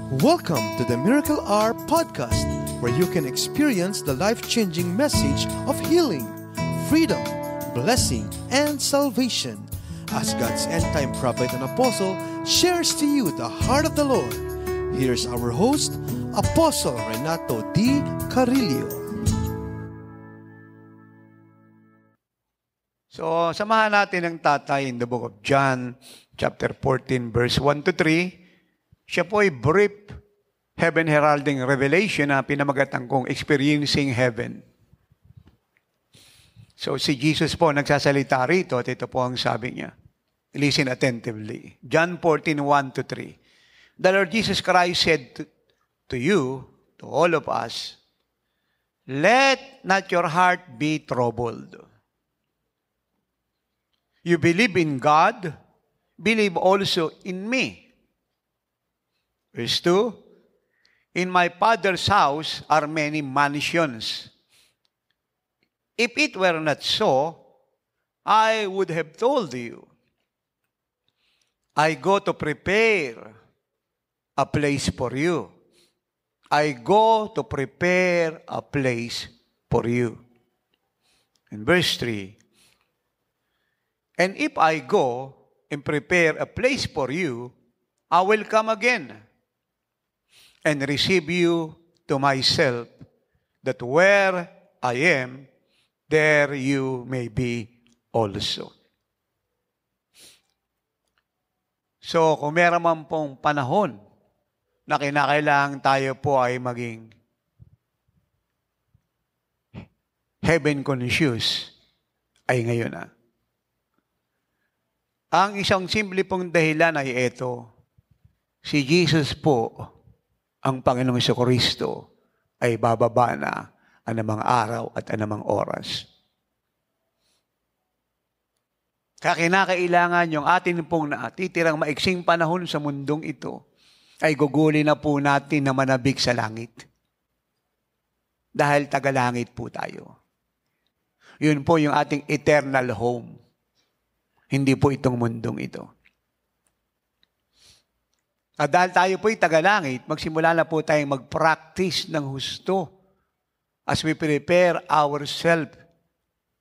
Welcome to the Miracle Hour podcast, where you can experience the life-changing message of healing, freedom, blessing, and salvation. As God's end-time prophet and apostle shares to you the heart of the Lord, here's our host, Apostle Renato D. Carillo. So, samahan natin ang tatay in the book of John, chapter 14, verse 1 to 3. Siya po ay brief heaven heralding revelation na pinamagatan kong experiencing heaven. So, si Jesus po nagsasalita rito at ito po ang sabi niya. Listen attentively. John 14, 1 to 3. The Lord Jesus Christ said to you, to all of us, "Let not your heart be troubled. You believe in God, believe also in me." Verse 2, "In my Father's house are many mansions. If it were not so, I would have told you. I go to prepare a place for you. I go to prepare a place for you." In verse 3, "And if I go and prepare a place for you, I will come again and receive you to myself, that where I am, there you may be also." So, kung meron man pong panahon na kinakailangan tayo po ay maging heaven conscious, ay ngayon na. Ang isang simple pong dahilan ay ito, si Jesus po, ang Panginoong Jesucristo, ay bababa na anumang araw at anumang oras. Kaya kinakailangan yung atin pong natitirang maiksing panahon sa mundong ito, ay gugulin na po natin na manabik sa langit. Dahil tagalangit po tayo. Yun po yung ating eternal home. Hindi po itong mundong ito. At dahil tayo po'y tagalangit, magsimula na po tayong mag-practice ng husto as we prepare ourselves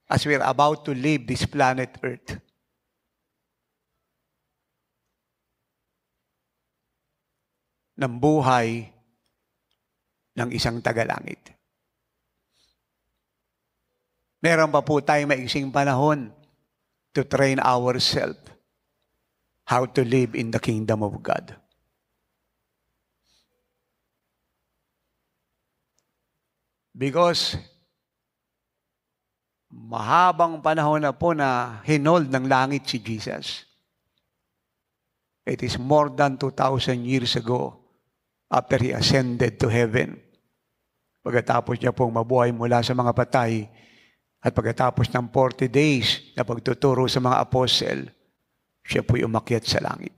as we're about to leave this planet Earth. Ng buhay ng isang tagalangit. Meron pa po tayong maiksing panahon to train ourselves how to live in the kingdom of God. Because mahabang panahon na po na hinold ng langit si Jesus. It is more than 2,000 years ago after He ascended to heaven. Pagkatapos niya pong mabuhay mula sa mga patay at pagkatapos ng 40 days na pagtuturo sa mga apostle, siya po'y umakyat sa langit.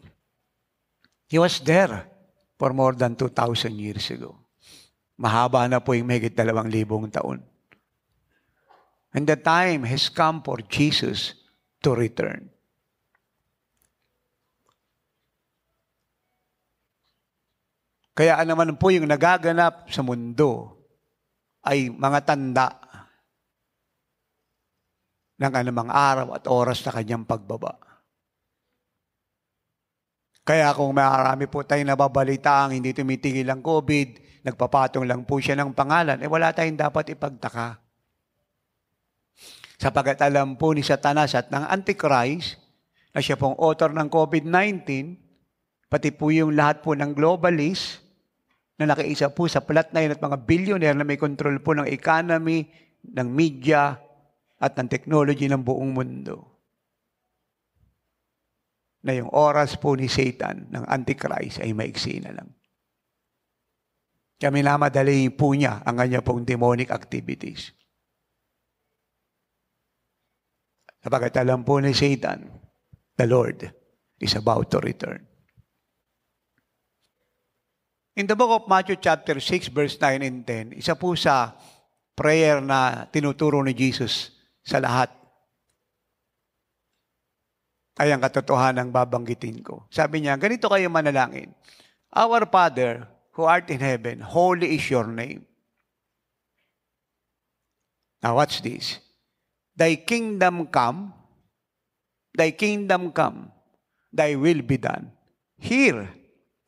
He was there for more than 2,000 years ago. Mahaba na po yung mahigit 2,000 taon. And the time has come for Jesus to return. Kaya naman po yung nagaganap sa mundo ay mga tanda ng anumang araw at oras na kanyang pagbaba. Kaya kung marami po tayong nababalita ang hindi tumitigil ang COVID, nagpapatong lang po siya ng pangalan, wala tayong dapat ipagtaka. Sapagkat alam po ni Satanas at ng Antichrist, na siya pong author ng COVID-19, pati po yung lahat po ng globalist, na nakiisa po sa plat na yun at mga billionaire na may control po ng economy, ng media, at ng technology ng buong mundo. Na yung oras po ni Satan, ng Antichrist, ay maiksi na lang. Kaya minamadali po niya ang kanya pong demonic activities. Sapagkat alam po ni Satan, the Lord is about to return. In the book of Matthew chapter 6, verse 9 and 10, isa po sa prayer na tinuturo ni Jesus sa lahat ay ang katotohanan babanggitin ko. Sabi niya, ganito kayo manalangin. Our Father who art in heaven, holy is your name. Now watch this. Thy kingdom come, thy kingdom come, thy will be done, here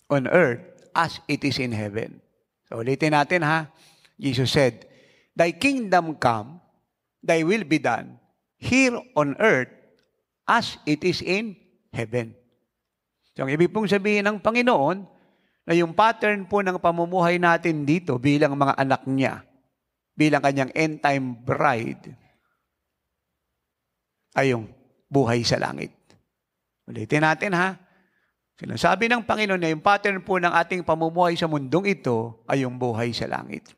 on earth as it is in heaven. So ulitin natin ha. Jesus said, thy kingdom come, thy will be done, here on earth as it is in heaven. So ang ibig pong sabihin ng Panginoon, na yung pattern po ng pamumuhay natin dito bilang mga anak niya, bilang kanyang end-time bride, ay yung buhay sa langit. Ulitin natin ha. Sinasabi ng Panginoon na yung pattern po ng ating pamumuhay sa mundong ito ay yung buhay sa langit.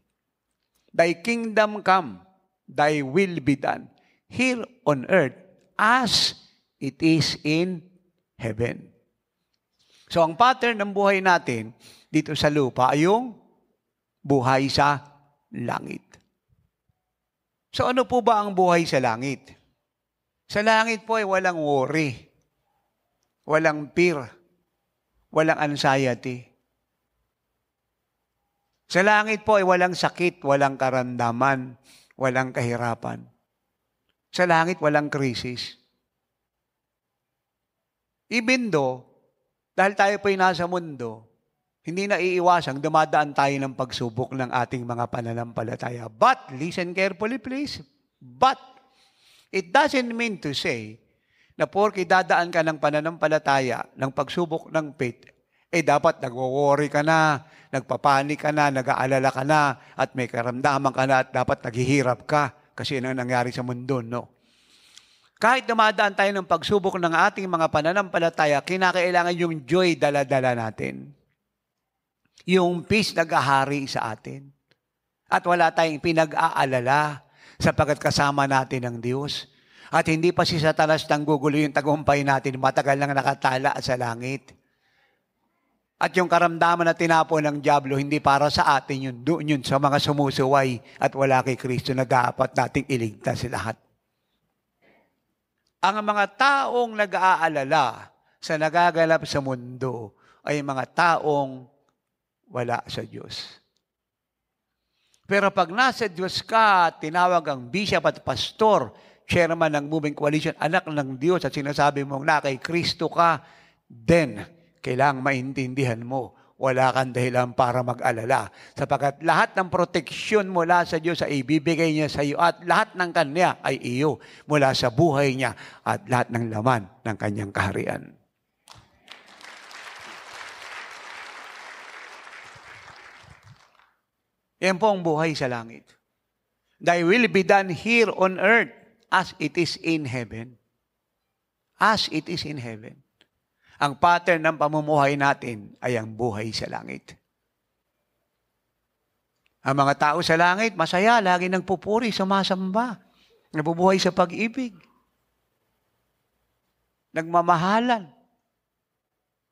Thy kingdom come, thy will be done, here on earth as it is in heaven. So ang pattern ng buhay natin dito sa lupa ay yung buhay sa langit. So ano po ba ang buhay sa langit? Sa langit po ay walang worry, walang fear, walang anxiety. Sa langit po ay walang sakit, walang karamdaman, walang kahirapan. Sa langit walang krisis. Even though, dahil tayo po'y nasa mundo, hindi na iiwasang dumadaan tayo ng pagsubok ng ating mga pananampalataya. But, listen carefully please, but, it doesn't mean to say na porke dadaan ka ng pananampalataya, ng pagsubok ng faith, dapat nagwo-worry ka na, nagpapanik ka na, nag-aalala ka na, at may karamdaman ka na, at dapat naghihirap ka kasi yun ang nangyari sa mundo, no? Kahit dumadaan tayo ng pagsubok ng ating mga pananampalataya, kinakailangan yung joy dala-dala natin. Yung peace naghahari sa atin. At wala tayong pinag-aalala sapagkat kasama natin ang Diyos. At hindi pa si Satanas nanggugulo yung tagumpay natin, matagal nang nakatala sa langit. At yung karamdaman na tinapon ng dyablo, hindi para sa atin yun, doon yun sa mga sumusuway at wala kay Kristo na dapat nating iligtas lahat. Ang mga taong nag-aalala sa nagagalap sa mundo ay mga taong wala sa Diyos. Pero pag nasa Diyos ka, tinawag ang bishop at pastor, chairman ng Moving Coalition, anak ng Diyos, at sinasabi mong na kay Kristo ka, then kailangang maintindihan mo, wala kang dahilan para mag-alala. Sapagkat lahat ng proteksyon mula sa Diyos ay ibibigay niya sa iyo at lahat ng Kanya ay iyo mula sa buhay niya at lahat ng laman ng Kanyang kaharian. Yan po ang buhay sa langit. Thy will be done here on earth as it is in heaven. As it is in heaven. Ang pattern ng pamumuhay natin ay ang buhay sa langit. Ang mga tao sa langit, masaya, lagi nagpupuri, sumasamba, nabubuhay sa pag-ibig, nagmamahalan.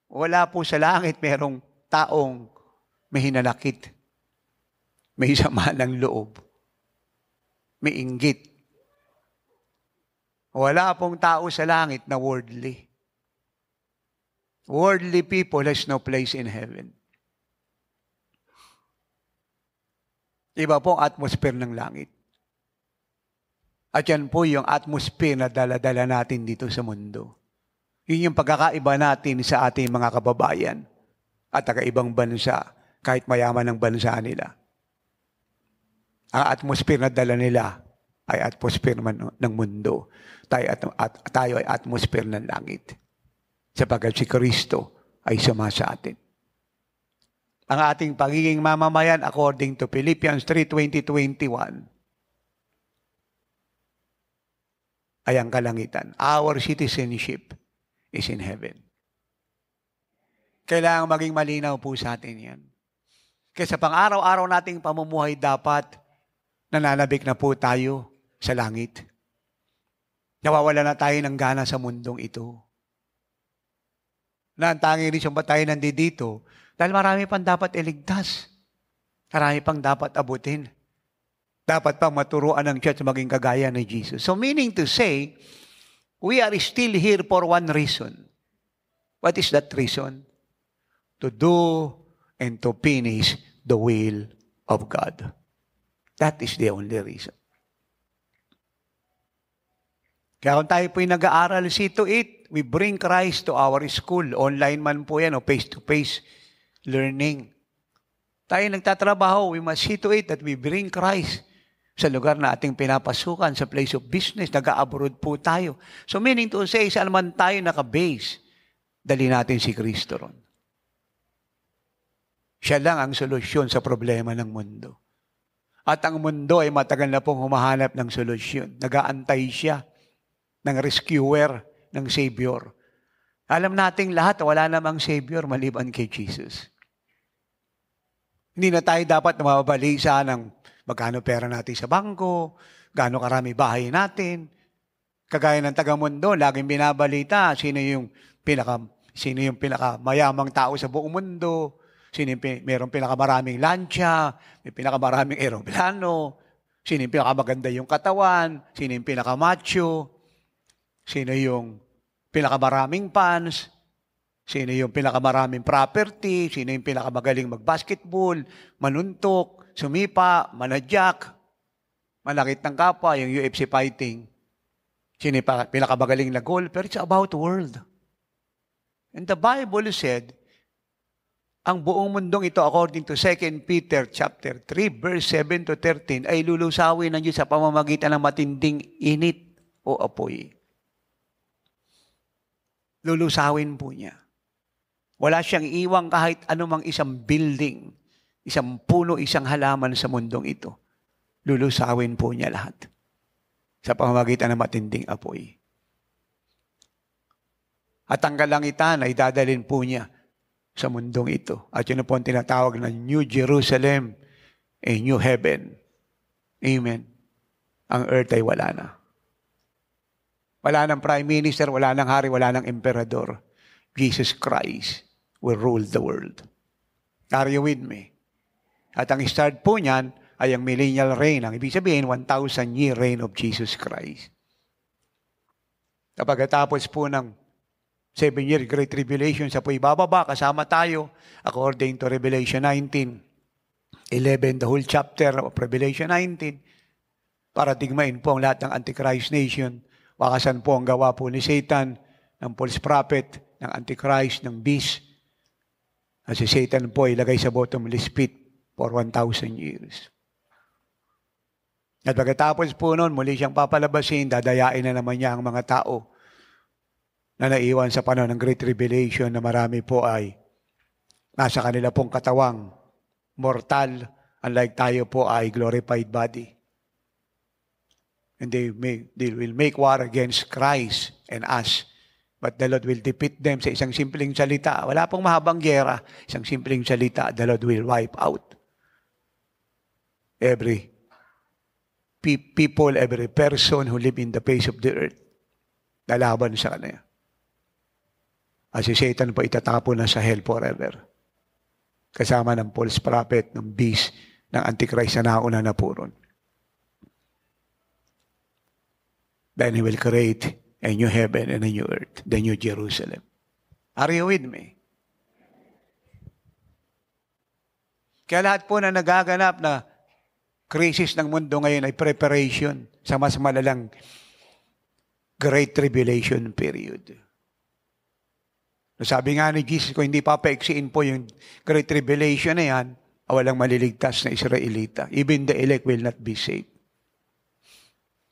Wala po sa langit merong taong may hinanakit, may sama ng loob, may inggit. Wala pong tao sa langit na worldly. Worldly people has no place in heaven. Iba po ang atmosphere ng langit. At yan po yung atmosphere na dala-dala natin dito sa mundo. Yun yung pagkakaiba natin sa ating mga kababayan at taga-ibang bansa, kahit mayaman ang bansa nila. Ang atmosphere na dala nila ay atmosphere ng mundo. Tayo ay atmosphere ng langit. Sapagkat si Kristo ay sama sa atin. Ang ating pagiging mamamayan according to Philippians 3:20-21 ay ang kalangitan. Our citizenship is in heaven. Kailangan maging malinaw po sa atin yan. Kaya sa pang-araw-araw nating pamumuhay dapat nananabik na po tayo sa langit. Nawawala na tayo ng gana sa mundong ito. Na ang tanging reason ba tayo nandito? Dahil marami pang dapat iligtas. Marami pang dapat abutin. Dapat pang maturuan ng church maging kagaya ni Jesus. So meaning to say, we are still here for one reason. What is that reason? To do and to finish the will of God. That is the only reason. Kaya kung tayo po'y nag-aaral, see to it, we bring Christ to our school. Online man po yan, o face-to-face learning. Tayo nagtatrabaho, we must see to it that we bring Christ sa lugar na ating pinapasukan, sa place of business, nag-abroad po tayo. So meaning to say, saan man tayo naka-base, dali natin si Kristo ron. Siya lang ang solusyon sa problema ng mundo. At ang mundo ay matagal na pong humahanap ng solusyon. Nag-aantay siya ng rescuer, ng Savior. Alam nating lahat, wala namang Savior maliban kay Jesus. Hindi na tayo dapat mababalisa ng magkano pera natin sa bangko, gaano karami bahay natin. Kagaya ng taga-mundo, laging binabalita sino yung pinakamayamang tao sa buong mundo, sino yung mayroong pinakamaraming lansya, may pinakamaraming eroplano, sino yung pinakamaganda yung katawan, sino yung pinakamacho, sino yung pinakamaraming fans, sino yung pinakamaraming property, sino yung pinakamagaling mag-basketball, manuntok, sumipa, manadyak, malakit ng kapwa, yung UFC fighting, sino yung pinakamagaling na golfer. It's about world. And the Bible said, ang buong mundong ito, according to 2 Peter chapter 3, verse 7 to 13, ay lulusawin ng Diyos sa pamamagitan ng matinding init o apoy. Lulusawin po niya. Wala siyang iwang kahit anumang isang building, isang puno, isang halaman sa mundong ito. Lulusawin po niya lahat sa pamamagitan ng matinding apoy. At ang kalangitan ay dadalhin po niya sa mundong ito. At yun po ang tinatawag na New Jerusalem, a new heaven. Amen. Ang earth ay wala na. Wala ng prime minister, wala ng hari, wala ng emperador. Jesus Christ will rule the world. Are you with me? At ang start po niyan ay ang millennial reign. Ang ibig sabihin, 1,000-year reign of Jesus Christ. Kapag tapos po ng 7-year Great Tribulation, sa po ibababa, kasama tayo, according to Revelation 19:11, the whole chapter of Revelation 19, para tigmain po ang lahat ng Antichrist nation. Wakasan po ang gawa po ni Satan, ng false prophet, ng Antichrist, ng beast. At si Satan po ilagay sa bottomless pit for 1,000 years. At pagkatapos po noon, muli siyang papalabasin, dadayain na naman niya ang mga tao na naiwan sa panahon ng Great Tribulation, na marami po ay nasa kanila pong katawang mortal, unlike tayo po ay glorified body. And they will make war against Christ and us. But the Lord will defeat them sa isang simpleng salita. Wala pong mahabang gera. Isang simpleng salita, the Lord will wipe out every people, every person who live in the face of the earth. Lalaban sa kanya. At si Satan po itatapon na sa hell forever. Kasama ng false prophet, ng beast, ng Antichrist na nauna na po ron. Then He will create a new heaven and a new earth, the new Jerusalem. Are you with me? Kaya lahat po na nagaganap na krisis ng mundo ngayon ay preparation sa mas malalang Great Tribulation period. Sabi nga ni Jesus, kung hindi papaiksiin po yung Great Tribulation na yan, walang maliligtas na Israelita. Even the elect will not be saved.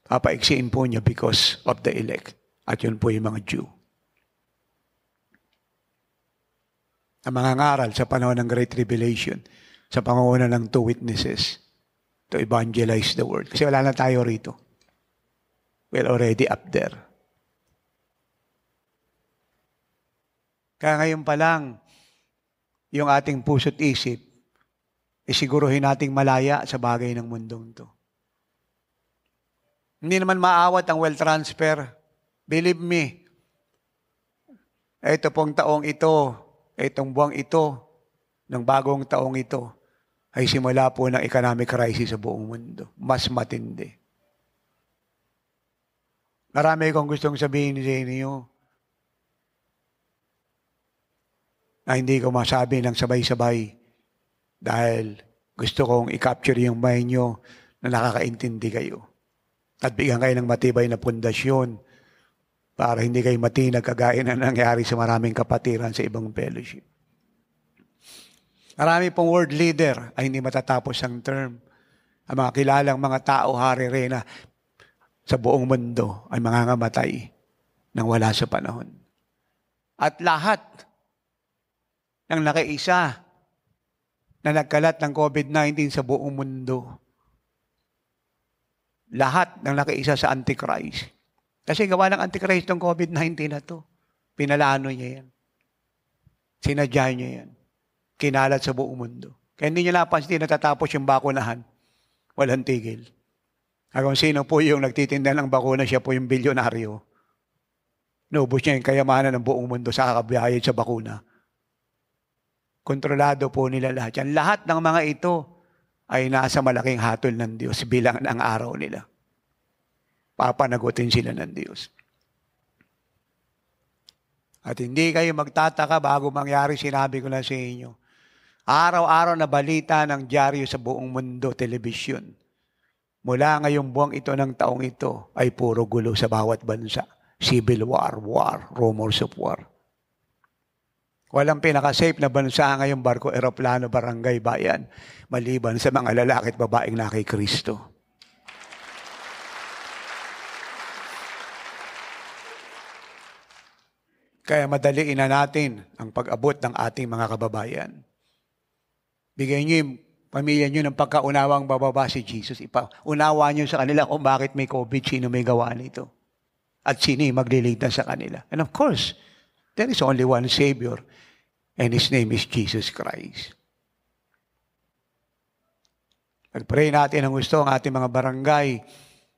Papaiksiin po niya because of the elect. At yun po yung mga Jew. Ang mga ngaral sa panahon ng Great Tribulation, sa pangunguna ng 2 witnesses to evangelize the world. Kasi wala na tayo rito. We're already up there. Kaya ngayon pa lang, yung ating puso't isip, isiguruhin nating malaya sa bagay ng mundong to. Hindi naman maawat ang wealth transfer. Believe me, ito pong taong ito, itong buwang ito, ng bagong taong ito, ay simula po ng economic crisis sa buong mundo. Mas matindi. Marami kong gustong sabihin sa inyo na hindi ko masabi ng sabay-sabay Dahil gusto kong i-capture yung mind nyo na nakakaintindi kayo. At bigyan kayo ng matibay na pundasyon para hindi kayo matinag kagaya na nangyari sa maraming kapatiran sa ibang fellowship. Marami pong world leader ay hindi matatapos ang term. Ang mga kilalang mga tao, hari, reyna sa buong mundo ay mangangamatay nang wala sa panahon. At lahat ng nakiisa na nagkalat ng COVID-19 sa buong mundo, lahat ng nakiisa sa Antichrist. Kasi gawa ng Antichrist ng COVID-19 na to. Pinalano niya yan. Sinadya niya yan. Kinalat sa buong mundo. Kaya hindi niya napansin natatapos yung bakunahan. Walang tigil. Kung sino po yung nagtitinda ng bakuna, siya po yung bilyonaryo. Naubos niya yung kayamanan ng buong mundo sa kakabayad sa bakuna. Kontrolado po nila lahat yan. Lahat ng mga ito ay nasa malaking hatol ng Diyos bilang ang araw nila. Papanagutin sila ng Diyos. At hindi kayo magtataka bago mangyari, sinabi ko na sa inyo. Araw-araw na balita ng dyaryo sa buong mundo, telebisyon. Mula ngayong buwang ito ng taong ito ay puro gulo sa bawat bansa. Civil war, rumors of war. Walang pinaka-safe na bansa ngayong barko, eroplano, barangay, bayan, maliban sa mga lalaki at babaeng na kay Kristo. Kaya madaliin na natin ang pag-abot ng ating mga kababayan. Bigyan niyo yung pamilya niyo ng pagkaunawang bababa si Jesus. Unawa niyo sa kanila kung bakit may COVID, sino may gawa nito. At sino yung magliligtas sa kanila. And of course, there is only one Savior. And His name is Jesus Christ. Pag-pray natin ang gusto ang ating mga barangay,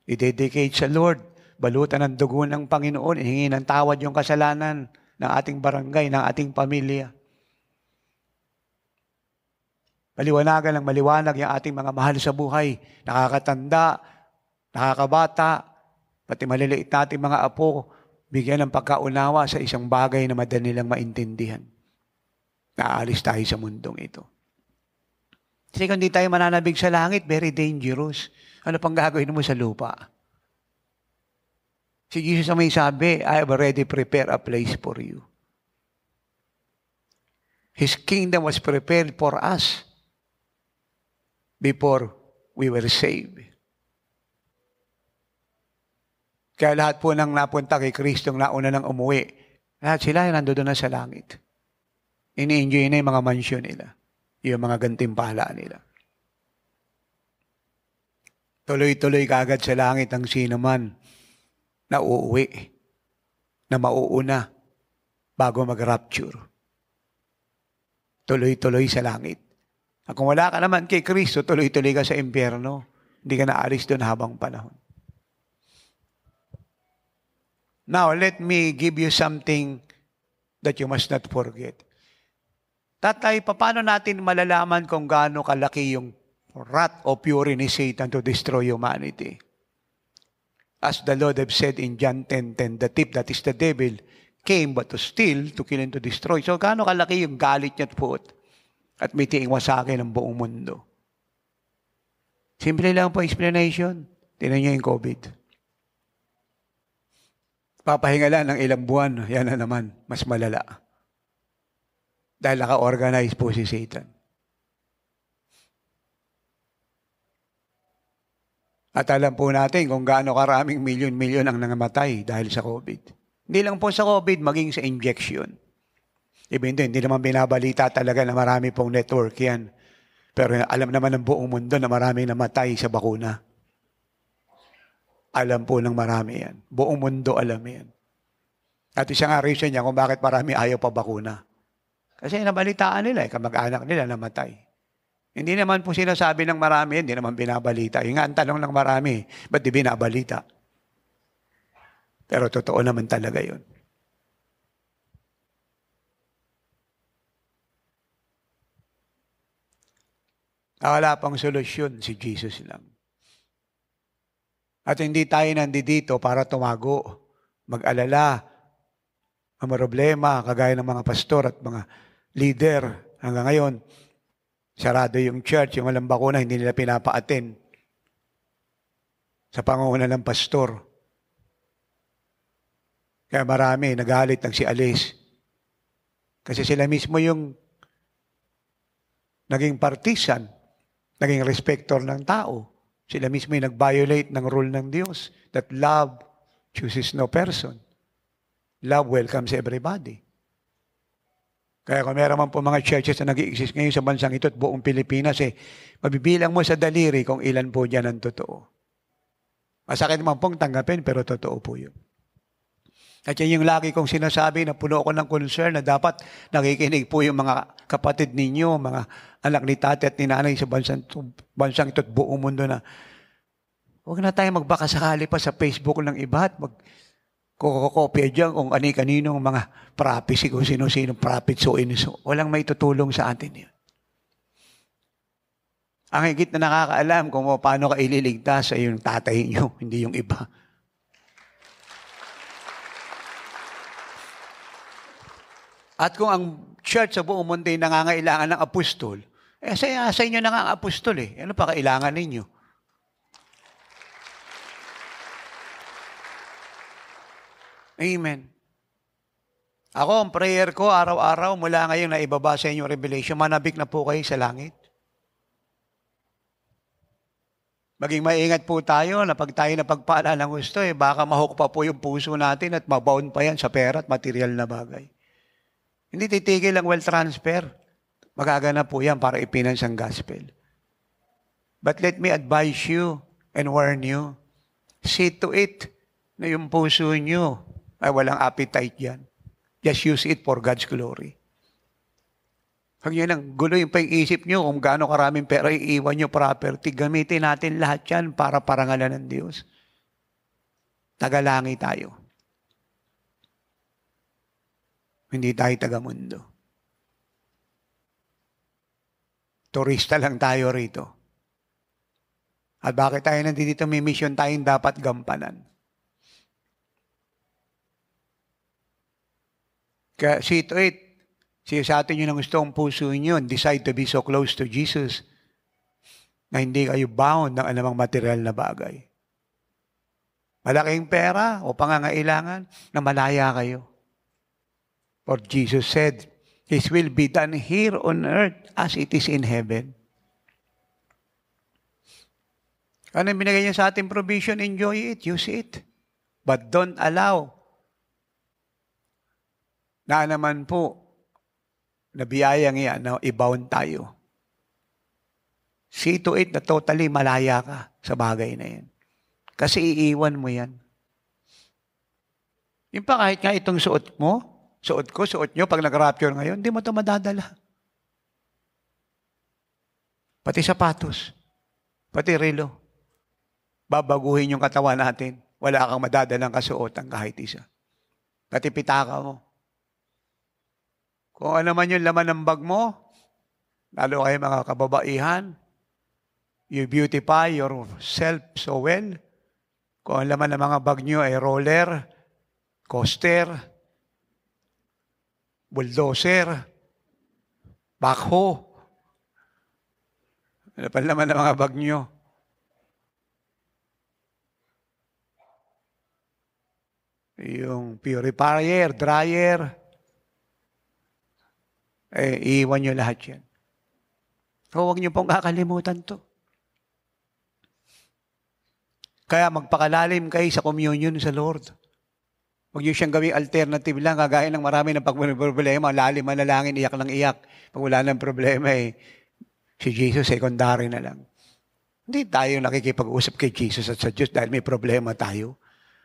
i-dedicate sa Lord, balutan ng dugo ng Panginoon, ihingi ng tawad yung kasalanan ng ating barangay, ng ating pamilya. Maliwanagan ng maliwanag yung ating mga mahal sa buhay, nakakatanda, nakakabata, pati maliliit natin mga apo, bigyan ng pagkaunawa sa isang bagay na madali nilang maintindihan. Naalis tayo sa mundong ito. Kasi kung di tayo mananabig sa langit, very dangerous. Ano pang gagawin mo sa lupa? Si Jesus ang may sabi, I have already prepared a place for you. His kingdom was prepared for us before we were saved. Kaya lahat po nang napunta kay Kristo nauna nang umuwi, lahat sila ay nandoon na sa langit. Ini-enjoy na yung mga mansyon nila. Yung mga gantimpala nila. Tuloy-tuloy kaagad sa langit ang sino man na uuwi, na mauuna bago mag-rapture. Tuloy-tuloy sa langit. At kung wala ka naman kay Kristo, tuloy-tuloy ka sa impyerno. Hindi ka naalis doon habang panahon. Now, let me give you something that you must not forget. Tatay, paano natin malalaman kung gaano kalaki yung wrath o fury ni Satan to destroy humanity? As the Lord have said in John 10:10, the thief, that is the devil, came but to steal, to kill, and to destroy. So, gaano kalaki yung galit niya at puot at may tiingwa sa akin ng buong mundo? Simple lang po explanation. Tingnan niyo yung COVID. Papahinga lang ng ilang buwan, yan na naman, mas malala. Dahil naka-organize po si Satan. At alam po natin kung gaano karaming milyon-milyon ang nangamatay dahil sa COVID. Hindi lang po sa COVID, maging sa injection. Hindi naman binabalita talaga na marami pong network yan. Pero alam naman ng buong mundo na maraming namatay sa bakuna. Alam po ng marami yan. Buong mundo alam yan. At isa nga reason niya kung bakit marami ayaw pa bakuna. Kasi nabalitaan nila, kamag-anak nila namatay. Hindi naman po sinasabi ng marami, hindi naman binabalita. Yung nga ang tanong ng marami, ba't di binabalita? Pero totoo naman talaga yun. Wala pang solusyon, si Jesus lang. At hindi tayo nandito para tumago, mag-alala, ang problema, kagaya ng mga pastor at mga leader hanggang ngayon, Sarado yung church, yung walang bakuna, hindi nila pinapa-attend sa pangunguna ng pastor. Kaya marami, nagalit, nagsialis. Kasi sila mismo yung naging partisan, naging respector ng tao. Sila mismo yung nag-violate ng rule ng Diyos that love chooses no person. Love welcomes everybody. Kaya kung meron man po mga churches na nag-i-exist ngayon sa bansang ito at buong Pilipinas, mabibilang mo sa daliri kung ilan po dyan ang totoo. Masakit naman pong tanggapin, pero totoo po yun. At yan yung lagi kong sinasabi na puno ko ng concern na dapat nakikinig po yung mga kapatid ninyo, mga anak ni tate at ni nanay sa bansang ito at buong mundo na huwag na tayo magbakasakali pa sa Facebook ng iba at kukopya dyan kung ani-kaninong mga prophecy, kung sino-sino prophet, so and so. Walang may tutulong sa atin yun. Ang higit na nakakaalam kung paano ka ililigtas ay yung tatay nyo, hindi yung iba. At kung ang church sa buong mundo ay nangangailangan ng apostol, sa inyo na nga ang apostol eh. Ano pa kailangan ninyo? Amen. Ako, ang prayer ko, araw-araw, mula ngayon na ibaba sa inyong revelation, manabik na po kayo sa langit. Maging maingat po tayo na pag tayo napagpala ng gusto, baka mahok pa po yung puso natin at mabound pa yan sa pera at material na bagay. Hindi titigil ang wealth transfer. Magagana po yan para ipinance ang gospel. But let me advise you and warn you, see to it na yung puso nyo ay walang appetite yan. Just use it for God's glory. Huwag nyo nang guloy pa yung isip nyo kung gaano karaming pera iiwan nyo property. Gamitin natin lahat yan para parangalan ng Diyos. Tagalangi tayo. Hindi tayo tagamundo. Turista lang tayo rito. At bakit tayo nandito may mission tayong dapat gampanan? Kaya see to it, siya sa atin yun ang gusto ang puso nyo, decide to be so close to Jesus na hindi kayo bound ng anumang material na bagay. Malaking pera o pangangailangan na malaya kayo. For Jesus said, His will be done here on earth as it is in heaven. Ano binigay niya sa ating provision? Enjoy it, use it. But don't allow na naman po na biyayang yan na i-bound tayo. See to it na totally malaya ka sa bagay na yan. Kasi iiwan mo yan. Yung pa kahit nga itong suot mo, suot ko, suot nyo, pag nag-rapture ngayon, hindi mo ito madadala. Pati sapatos, pati relo. Babaguhin yung katawan natin. Wala kang madadalang kasuotan kahit isa. Pati pitaka mo. Kung ano man yung laman ng bag mo, lalo kayo mga kababaihan, you beautify yourself so well. Kung ang laman ng mga bag nyo ay roller, coaster, bulldozer, backhoe, ano pa laman ng mga bag nyo? Yung purifier, dryer, iiwan nyo lahat yan. So, huwag nyo pong kakalimutan to. Kaya magpakalalim kayo sa communion sa Lord. Huwag nyo siyang gawing alternative lang, kagaya ng marami ng pagproblema, lalim manalangin, iyak ng iyak. Pag wala ng problema, si Jesus, secondary na lang. Hindi tayo nakikipag-usap kay Jesus at sa Diyos dahil may problema tayo.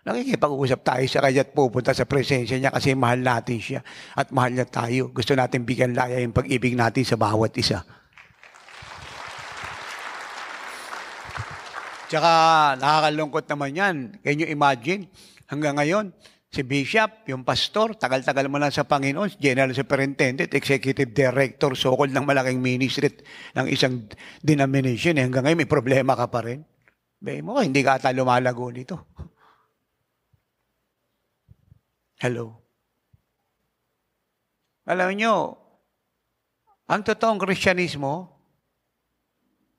Nakikipag-usap tayo sa kanya at pupunta sa presensya niya kasi mahal natin siya at mahal niya tayo. Gusto natin bigyan laya yung pag-ibig natin sa bawat isa. Tsaka nakakalungkot naman yan. Can you imagine? Hanggang ngayon, si Bishop, yung pastor, tagal-tagal mo lang sa Panginoon, General Superintendent, Executive Director, so-called ng malaking ministry ng isang denomination. Hanggang ngayon may problema ka pa rin. Bayi mo, hindi ka ata lumalago nito. Hello. Alam nyo, ang totoong Kristyanismo,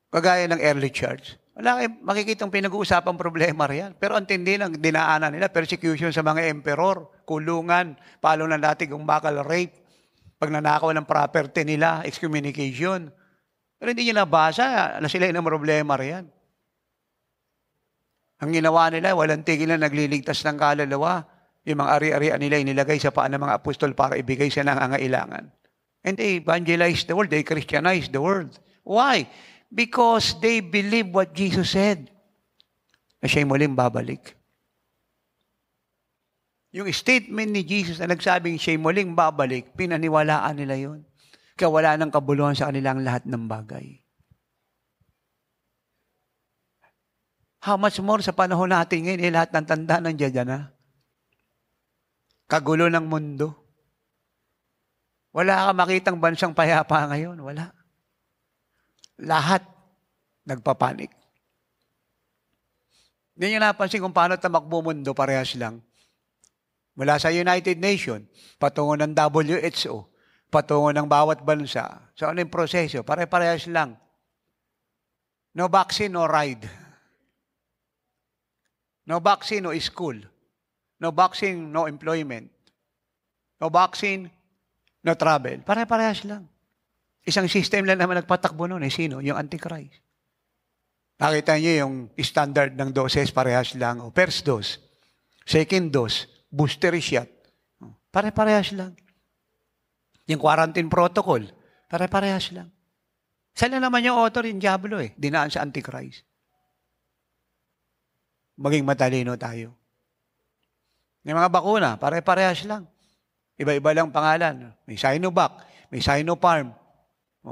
Kagaya ng early church. Wala kayo makikitang pinag-uusapang problema riyan. Pero ang tindi ng dinaanan nila, persecution sa mga emperor, kulungan, palo na dati bakal rape, pag nanakaw ng property nila, excommunication. Pero hindi nyo nabasa na sila yung problema riyan. Ang ginawa nila, walang tigil na nagliligtas ng kaluluwa. Yung mga ari-arian nila inilagay sa paan ng mga apostol para ibigay sa nangangailangan. And they evangelize the world, they Christianize the world. Why? Because they believe what Jesus said. Na siya'y muling babalik. Yung statement ni Jesus na nagsabing siya'y muling babalik, pinaniwalaan nila yun. Kaya wala ng kabuluhan sa kanilang lahat ng bagay. How much more sa panahon natin ngayon, lahat ng tanda ng dyan na. Kagulo ng mundo. Wala ka makitang bansang payapa ngayon. Wala. Lahat nagpapanik. Hindi nyo napansin kung paano tamakbo mundo, parehas lang. Mula sa United Nations, patungo ng WHO, patungo ng bawat bansa. So ano yung proseso? Pare-parehas lang. No vaccine, no ride. No vaccine, no school. No vaccine, no employment. No vaccine, no travel. Pare-parehas lang. Isang system lang naman nagpatakbo noon. Sino? Yung Antichrist. Nakita niyo yung standard ng doses, parehas lang. O, first dose, second dose, booster shot. Pare-parehas lang. Yung quarantine protocol, pare-parehas lang. Saan na naman yung author, yung Diablo dinaan sa Antichrist. Maging matalino tayo. Yung mga bakuna, pare-parehas lang. Iba-iba lang pangalan. May Sinovac, may Sinopharm,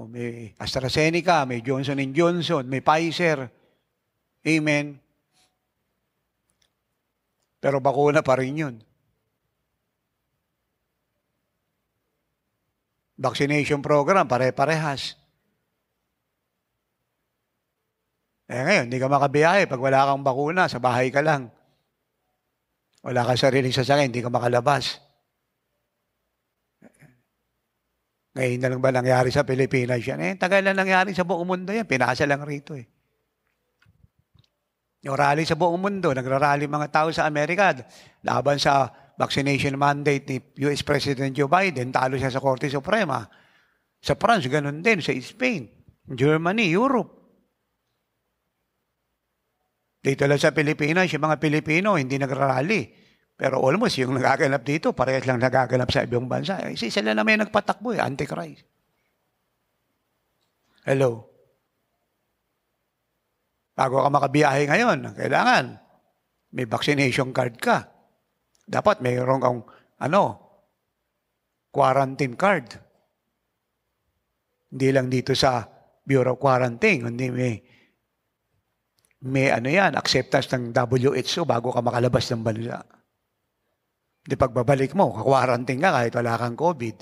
may AstraZeneca, may Johnson & Johnson, may Pfizer. Amen. Pero bakuna pa rin yun. Vaccination program, pare-parehas. Ngayon, hindi ka makabiyahe pag wala kang bakuna, sa bahay ka lang. Wala kang sariling sasakyan, hindi ka makalabas. Ngayon na lang ba nangyari sa Pilipinas yan? Tagal na nangyari sa buong mundo yan. Pinasa lang rito Yung rally sa buong mundo, nagrarally mga tao sa Amerika laban sa vaccination mandate ni US President Joe Biden, talo siya sa Korte Suprema. Sa France, ganun din. Sa Spain, Germany, Europe. Dito lang sa Pilipinas, yung mga Pilipino hindi nagrarally. Pero almost yung nagaganap dito, parehas lang nagaganap sa ibang bansa. Sila na may nagpatakbo Antichrist. Hello? Bago ka makabiyahe ngayon, kailangan may vaccination card ka. Dapat mayroon kang, quarantine card. Hindi lang dito sa Bureau of Quarantine, hindi may acceptance ng WHO bago ka makalabas ng bansa. Di pagbabalik mo, quarantine ka kahit wala kang COVID.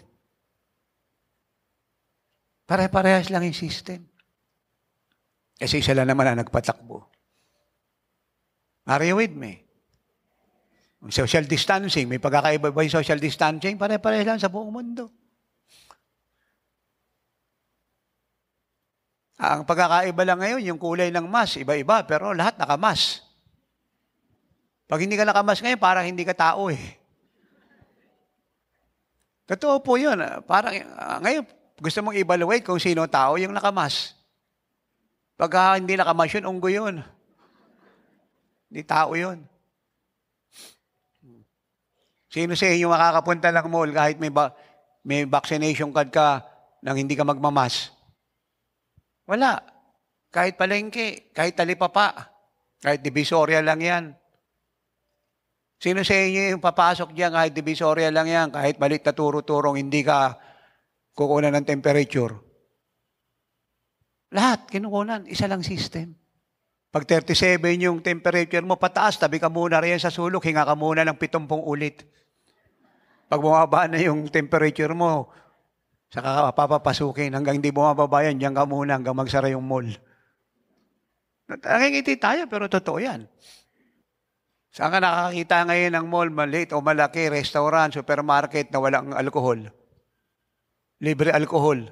Pare-parehas lang yung system. Kasi sila naman ang nagpatakbo. Are you with me? Social distancing, may pagkakaiba ba yung social distancing? Pare-parehas lang sa buong mundo. Ang pagkakaiba lang ngayon, yung kulay ng mask, iba-iba, pero lahat nakamas. Pag hindi ka nakamas ngayon, parang hindi ka tao Totoo po yun. Parang ngayon, gusto mong evaluate kung sino tao yung nakamas. Pag hindi nakamas yun, unggo yun. Hindi tao yun. Sino sa inyo makakapunta ng mall kahit may vaccination card ka nang hindi ka magmamas? Wala. Kahit palengke, kahit talipapa, kahit divisoria lang yan. Sino sa inyo yung papasok diyan kahit divisoria lang yan, kahit balit na turo-turong hindi ka kukunan ng temperature? Lahat, kinukunan. Isa lang system. Pag 37 yung temperature mo, pataas, tabi ka muna riyan sa sulok, hinga ka muna ng 70 ulit. Pag bumaba na yung temperature mo, saka papapasukin. Hanggang hindi bumababa yan, diyan ka muna hanggang magsara yung mall. Nakikiti tayo, pero totoo yan. Saan ka nakakita ngayon ng mall, maliit o malaki, restaurant, supermarket na walang alkohol? Libre alkohol.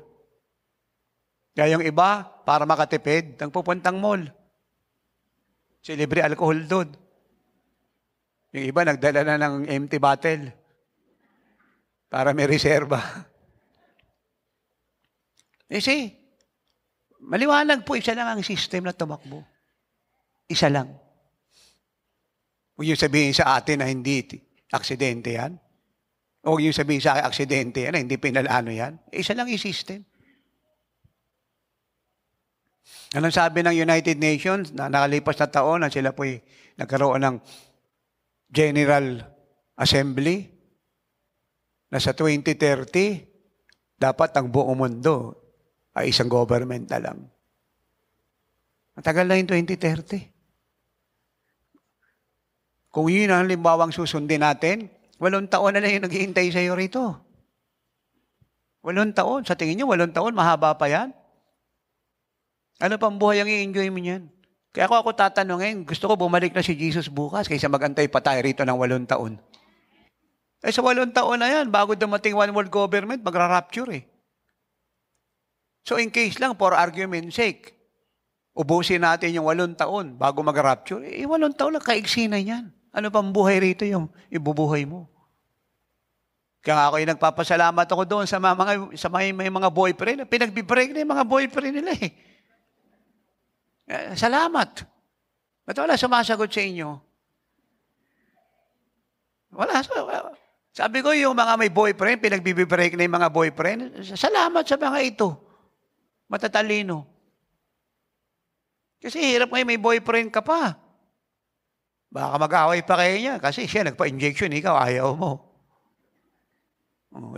Kaya yung iba, para makatipid, nagpupuntang mall. Si libre alcohol doon. Yung iba, nagdala na ng empty bottle para may reserba. See, maliwanag po, isa lang ang system na tumakbo. Isa lang. Huwag yung sabihin sa atin na hindi aksidente yan. O huwag yung sabihin sa akin, aksidente yan, na hindi pinalano yan. Isa lang yung system. Anong sabi ng United Nations na nakalipas na taon na sila po'y nagkaroon ng General Assembly na sa 2030, dapat ang buong mundo ay isang government na lang. Matagal na yung 2030. Kung yun ang halimbawang susundin natin, 8 taon na lang yung naghihintay sa iyo rito. 8 taon. Sa tingin niyo, 8 taon, mahaba pa yan? Ano pang buhay ang i-enjoy mo niyan? Kaya ako tatanungin, gusto ko bumalik na si Jesus bukas kaysa mag-antay pa tayo rito ng 8 taon. Eh sa 8 taon na yan, bago dumating one world government, magra-rapture eh. So in case lang, for argument's sake, ubusin natin yung 8 taon bago mag-rapture, 8 taon lang, kaigsi na yan. Ano pang buhay rito yung ibubuhay mo? Kaya nga ako yung nagpapasalamat ako doon sa may mga boyfriend. Pinagbe-break na yung mga boyfriend nila eh. Salamat. Ba't wala sumasagot sa inyo? Wala. Sabi ko yung mga may boyfriend, pinagbe-break na yung mga boyfriend. Salamat sa mga ito. Matatalino. Kasi hirap ngayon may boyfriend ka pa. Baka mag-away pa kayo niya kasi siya nagpa-injection, ikaw ayaw mo.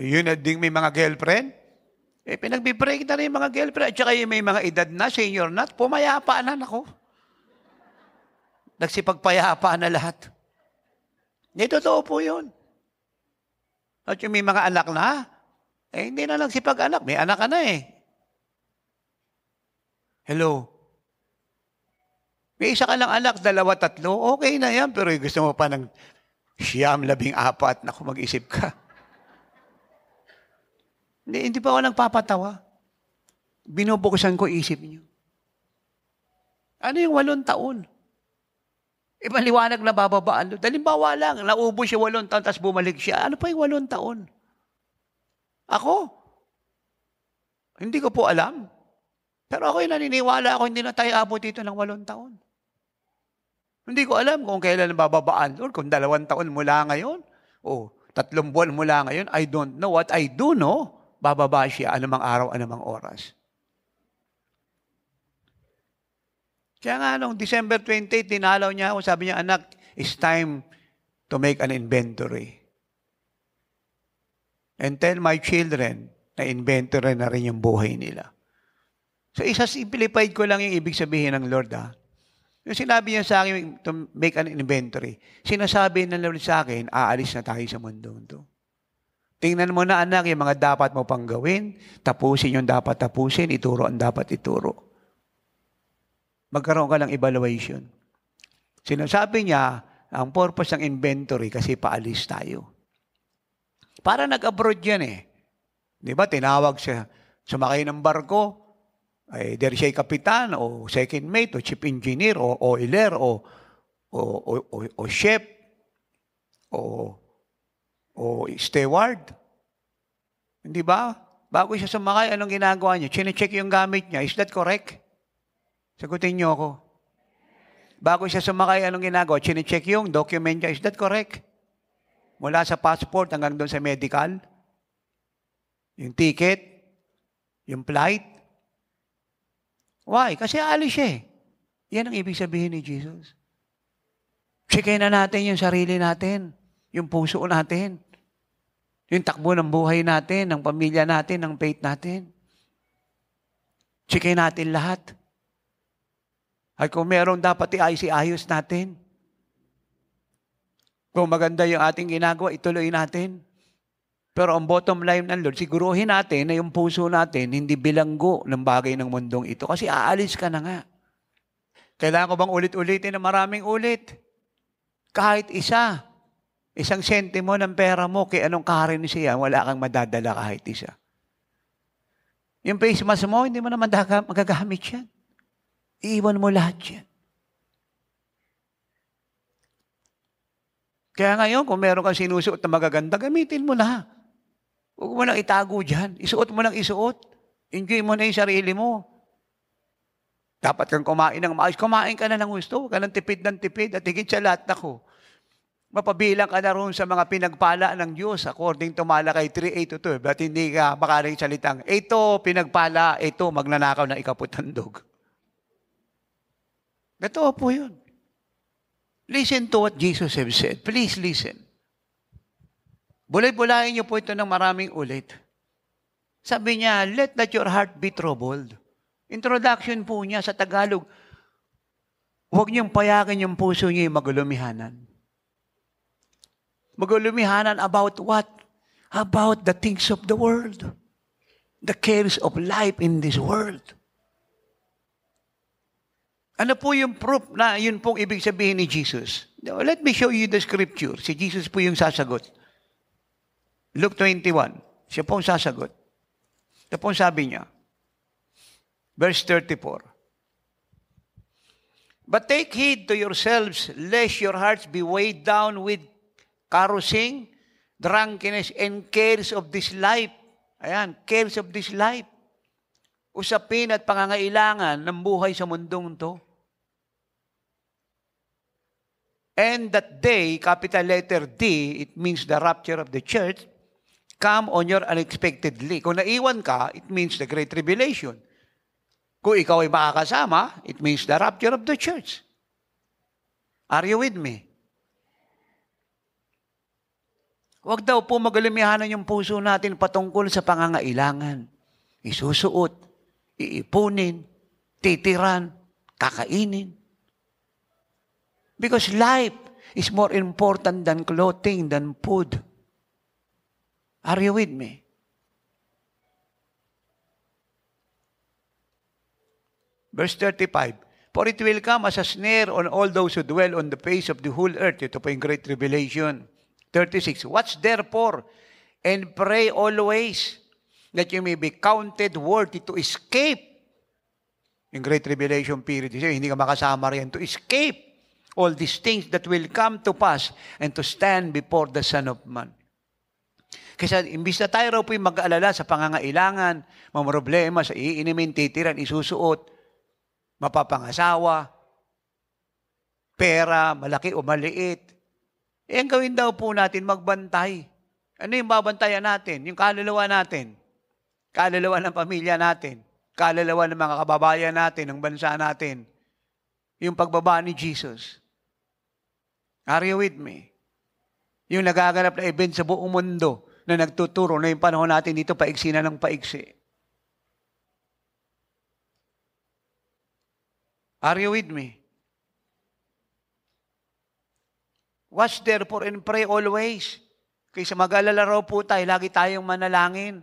Yun na ding may mga girlfriend. Eh, pinagbe-break na rin yung mga girlfriend. At saka yung may mga edad na, senior na, pumayapa na ako. Nagsipagpayapa na lahat. Hindi, totoo po yun. At yung may mga anak na, eh, hindi na nagsipag-anak. May anak ka na eh. Hello? May isa ka lang anak, 2, 3, okay na yan. Pero gusto mo pa ng 9, 14, naku, mag-isip ka. Hindi pa ako nagpapatawa. Binubukusan ko isip niyo. Ano yung 8 taon? Maliwanag na bababaan. Halimbawa lang, naubos siya 8 taon, tapos bumalik siya. Ano pa yung 8 taon? Ako? Hindi ko po alam. Pero ako yung naniniwala ako, hindi na tayo abot dito ng 8 taon. Hindi ko alam kung kailan bababaan, Lord, kung 2 taon mula ngayon, o 3 buwan mula ngayon, I don't know. What I do know, bababa siya anumang araw, anumang oras. Kaya nga, noong December 28, tinalaw niya ako, sabi niya, anak, it's time to make an inventory. And tell my children na inventory na rin yung buhay nila. So, simplified ko lang yung ibig sabihin ng Lord, Yung sinabi niya sa akin to make an inventory, sinasabi ng Lord sa akin, aalis na tayo sa mundo ito. Tingnan mo na anak, yung mga dapat mo pang gawin, tapusin yung dapat tapusin, ituro ang dapat ituro. Magkaroon ka ng evaluation. Sinasabi niya, ang purpose ng inventory kasi paalis tayo. Para nag-abroad yan eh. Di ba, tinawag siya, sumakay ng barko, either siya kapitan o second mate o chief engineer o oiler o chef o steward. Hindi ba? Bago siya sumakay, anong ginagawa niya? Chine-check yung gamit niya. Is that correct? Sagutin niyo ako. Bago siya sumakay, anong ginagawa? Chine-check yung document niya. Is that correct? Mula sa passport hanggang doon sa medical, yung ticket, yung flight. Why? Kasi alis siya eh. Yan ang ibig sabihin ni Jesus. Checkin na natin yung sarili natin, yung puso natin, yung takbo ng buhay natin, ng pamilya natin, ng faith natin. Checkin natin lahat. At kung meron dapat iayos natin. Kung maganda yung ating ginagawa, ituloy natin. Pero ang bottom line ng Lord, siguruhin natin na yung puso natin hindi bilanggo ng bagay ng mundong ito. Kasi aalis ka na nga. Kailangan ko bang ulit-ulitin na maraming ulit? Kahit isang sentimo ng pera mo, kay anong currency yan, wala kang madadala kahit isa. Yung face mask mo, hindi mo naman magagamit yan. Iiwan mo lahat yan. Kaya ngayon, kung meron kang sinusuot na magaganda, gamitin mo na. Huwag mo lang itago dyan. Isuot mo lang isuot. Enjoy mo na yung sarili mo. Dapat kang kumain ng maayos. Kumain ka na ng gusto. Huwag ka ng tipid. At higit sa lahat ako, mapabilang ka na roon sa mga pinagpala ng Diyos according to Malakay 3:8-2. Ba't hindi ka makaring salitang, ito pinagpala, ito magnanakaw ng ikaputandog. Ito po yun. Listen to what Jesus have said. Please listen. Bulay-bulayin niyo po ito ng maraming ulit. Sabi niya, let not your heart be troubled. Introduction po niya sa Tagalog, huwag niyong payakin yung puso niyo yung magulumihanan. Magulumihanan about what? About the things of the world. The cares of life in this world. Ano po yung proof na yun pong ibig sabihin ni Jesus? Let me show you the scripture. Si Jesus po yung sasagot. Luke 21. Siya po yung sasagot. Ito po sabi niya. Verse 34. But take heed to yourselves, lest your hearts be weighed down with carousing, drunkenness, and cares of this life. Ayan, cares of this life. Usapin at pangangailangan ng buhay sa mundong to. And that day, capital letter D, it means the rapture of the church, come on your unexpectedly. Kung naiwan ka, it means the great tribulation. Kung ikaw ay makakasama, it means the rapture of the church. Are you with me? Huwag daw po magalumihanan yung puso natin patungkol sa pangangailangan. Isusuot, iipunin, titiran, kakainin. Because life is more important than clothing, than food. Are you with me? Verse 35, for it will come as a snare on all those who dwell on the face of the whole earth. Ito po yung great tribulation. 36, watch therefore and pray always that you may be counted worthy to escape. Yung great tribulation period, hindi ka makasama riyan, to escape all these things that will come to pass and to stand before the Son of Man. Kasi imbis na tayo raw po yung mag-aalala sa pangangailangan, mga problema sa iinimin, titiran, isusuot, mapapangasawa, pera, malaki o maliit. Ang gawin daw po natin, magbantay. Ano yung babantayan natin? Yung kaluluwa natin. Kaluluwa ng pamilya natin. Kaluluwa ng mga kababayan natin, ng bansa natin. Yung pagbaba ni Jesus. Are you with me? Yung nagaganap na event sa buong mundo na nagtuturo na yung panahon natin dito, paiksi na ng paiksi. Are you with me? Watch therefore and pray always. Kaysa mag-alala raw po tayo, lagi tayong manalangin.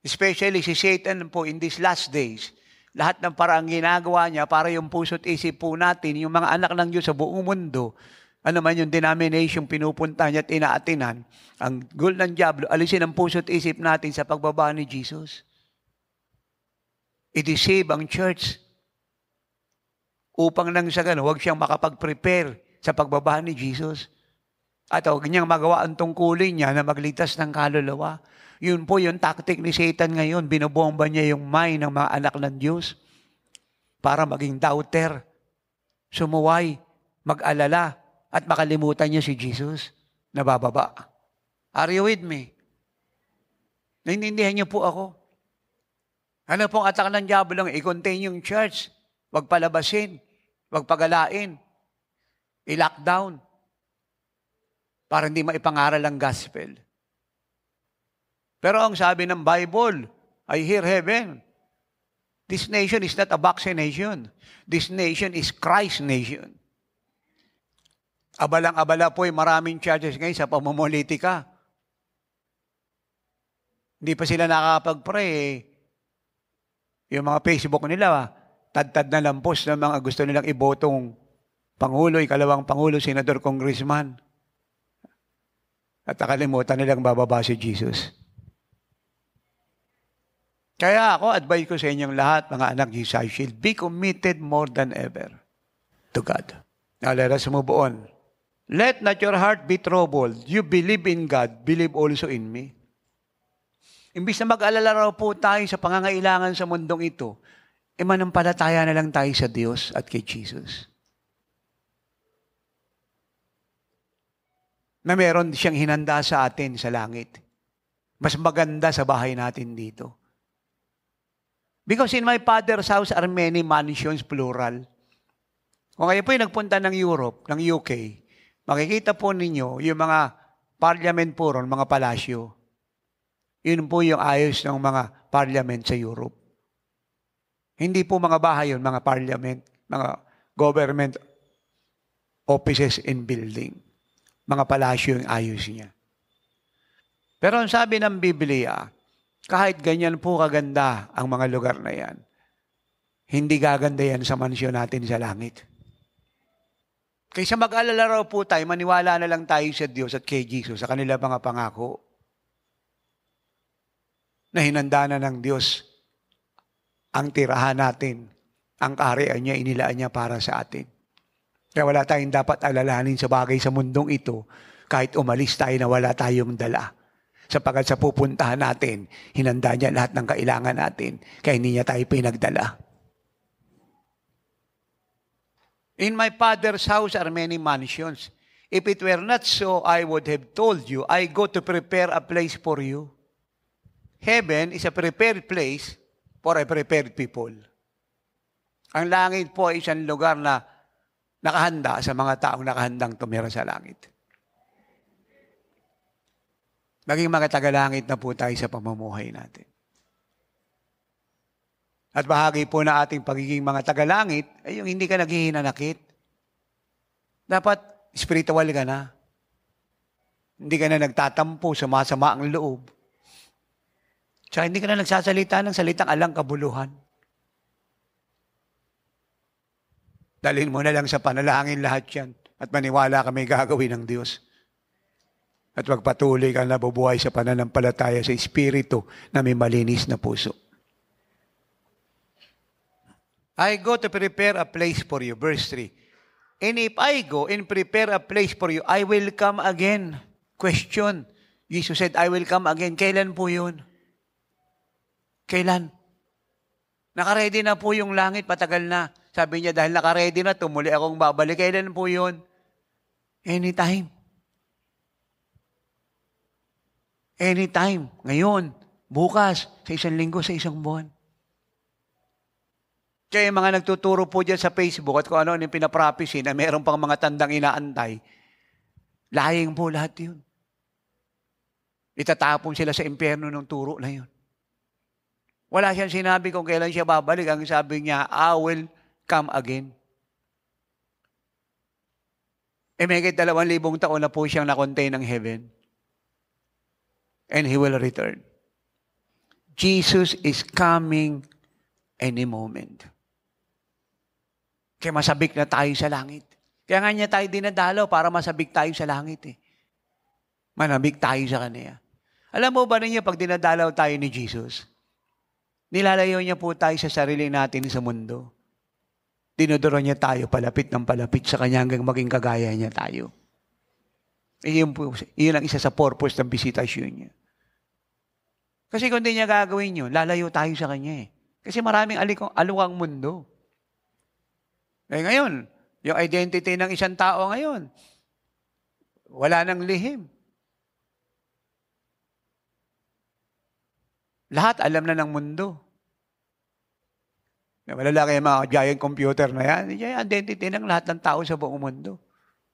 Especially si Satan po in these last days. Lahat ng paraang ginagawa niya para yung puso't isip po natin, yung mga anak ng Diyos sa buong mundo, ano man yung denomination pinupunta niya at inaatinan, ang goal ng diablo, alisin ang puso't isip natin sa pagbaba ni Jesus. I-deceive ang church upang nang sa gano'n, huwag siyang makapag-prepare sa pagbaba ni Jesus. At huwag niyang magawa ang tungkulin niya na magligtas ng kaluluwa. Yun po yung tactic ni Satan ngayon. Binobomba niya yung mind ng mga anak ng Diyos para maging doubter, sumuway, mag-alala, at makalimutan niya si Jesus na bababa. Are you with me? Naintindihan niyo po ako? Ano pong atak ng diablo? I-contain yung church. Huwag palabasin. Huwag pagalain. I-lockdown. Para hindi maipangaral ang gospel. Pero ang sabi ng Bible, I hear heaven. This nation is not a vaccine nation. This nation is Christ nation. Abalang-abala po yung maraming churches ngayon sa pamumulitika. Hindi pa sila nakakapag-pray. Yung mga Facebook nila, tad-tad na lampos ng mga gusto nilang ibotong Pangulo, ikalawang Pangulo, Senador, Congressman. At nakalimutan nilang bababa si Jesus. Kaya ako, advise ko sa inyong lahat, mga anak Jesus Shield, be committed more than ever to God. Now, let us move on. Let not your heart be troubled. You believe in God, believe also in me. Imbis na mag-alala raw po tayo sa pangangailangan sa mundong ito, manampalataya na lang tayo sa Diyos at kay Jesus. Na meron siyang hinanda sa atin sa langit. Mas maganda sa bahay natin dito. Because in my Father's house are many mansions, plural. Kung kayo po yung nagpunta ng Europe, ng UK, makikita po ninyo yung mga parliament po ron, mga palasyo. Yun po yung ayos ng mga parliament sa Europe. Hindi po mga bahay yun, mga parliament, mga government offices and building. Mga palasyo yung ayos niya. Pero ang sabi ng Biblia, kahit ganyan po kaganda ang mga lugar na yan, hindi gaganda yan sa mansyon natin sa langit. Kaysa mag-alala raw po tayo, maniwala na lang tayo sa Diyos at kay Jesus, sa kanila mga pangako, na hinanda na ng Diyos ang tirahan natin, ang kaharian niya, inilaan niya para sa atin. Kaya wala tayong dapat alalahanin sa bagay sa mundong ito, kahit umalis tayo na wala tayong dala. Sapagkat sa pupuntahan natin, hinanda niya lahat ng kailangan natin, kaya hindi niya tayo pinagdala. In my Father's house are many mansions. If it were not so, I would have told you, I go to prepare a place for you. Heaven is a prepared place for a prepared people. Ang langit po ay isang lugar na nakahanda sa mga taong nakahandang tumira sa langit. Maging mga tagalangit na po tayo sa pamumuhay natin. At bahagi po na ating pagiging mga tagalangit ay yung hindi ka naghihinanakit. Dapat spiritual ka na. Hindi ka na nagtatampo, sumasama ang loob. Tsaka hindi ka na nagsasalita ng salitang alang kabuluhan. Dalhin mo na lang sa panalangin lahat yan at maniwala ka may gagawin ng Diyos. At magpatuloy ka na bubuhay sa pananampalataya sa Espiritu na may malinis na puso. I go to prepare a place for you. Verse 3. And if I go and prepare a place for you, I will come again. Question. Jesus said, I will come again. Kailan po yun? Kailan? Nakaredy na po yung langit, patagal na. Sabi niya, dahil nakaredy na, tumuli akong babalik. Kailan po yun? Anytime. Anytime. Ngayon, bukas, sa isang linggo, sa isang buwan. Kaya yung mga nagtuturo po dyan sa Facebook at kung ano yung pinaprophecy na mayroon pang mga tandang inaantay, lying po lahat yun. Itatapon sila sa impyerno ng turo na yun. Wala siyang sinabi kung kailan siya babalik. Ang sabi niya, I will come again. May 2,000 taon na po siyang na-contain ng heaven. And He will return. Jesus is coming any moment. Kaya masabik na tayo sa langit. Kaya nga niya tayo dinadalaw para masabik tayo sa langit eh. Manabik tayo sa Kanya. Alam mo ba ninyo, pag dinadalaw tayo ni Jesus, nilalayo niya po tayo sa sarili natin sa mundo. Dinuduro niya tayo palapit ng palapit sa Kanya hanggang maging kagaya niya tayo. Iyon ang isa sa purpose ng bisitasyon niya. Kasi kung hindi niya gagawin yun, lalayo tayo sa Kanya eh. Kasi maraming aluwang mundo. Ngayon, yung identity ng isang tao ngayon, wala nang lihim. Lahat alam na ng mundo. Malala kayo mga giant computer na yan, yung identity ng lahat ng tao sa buong mundo.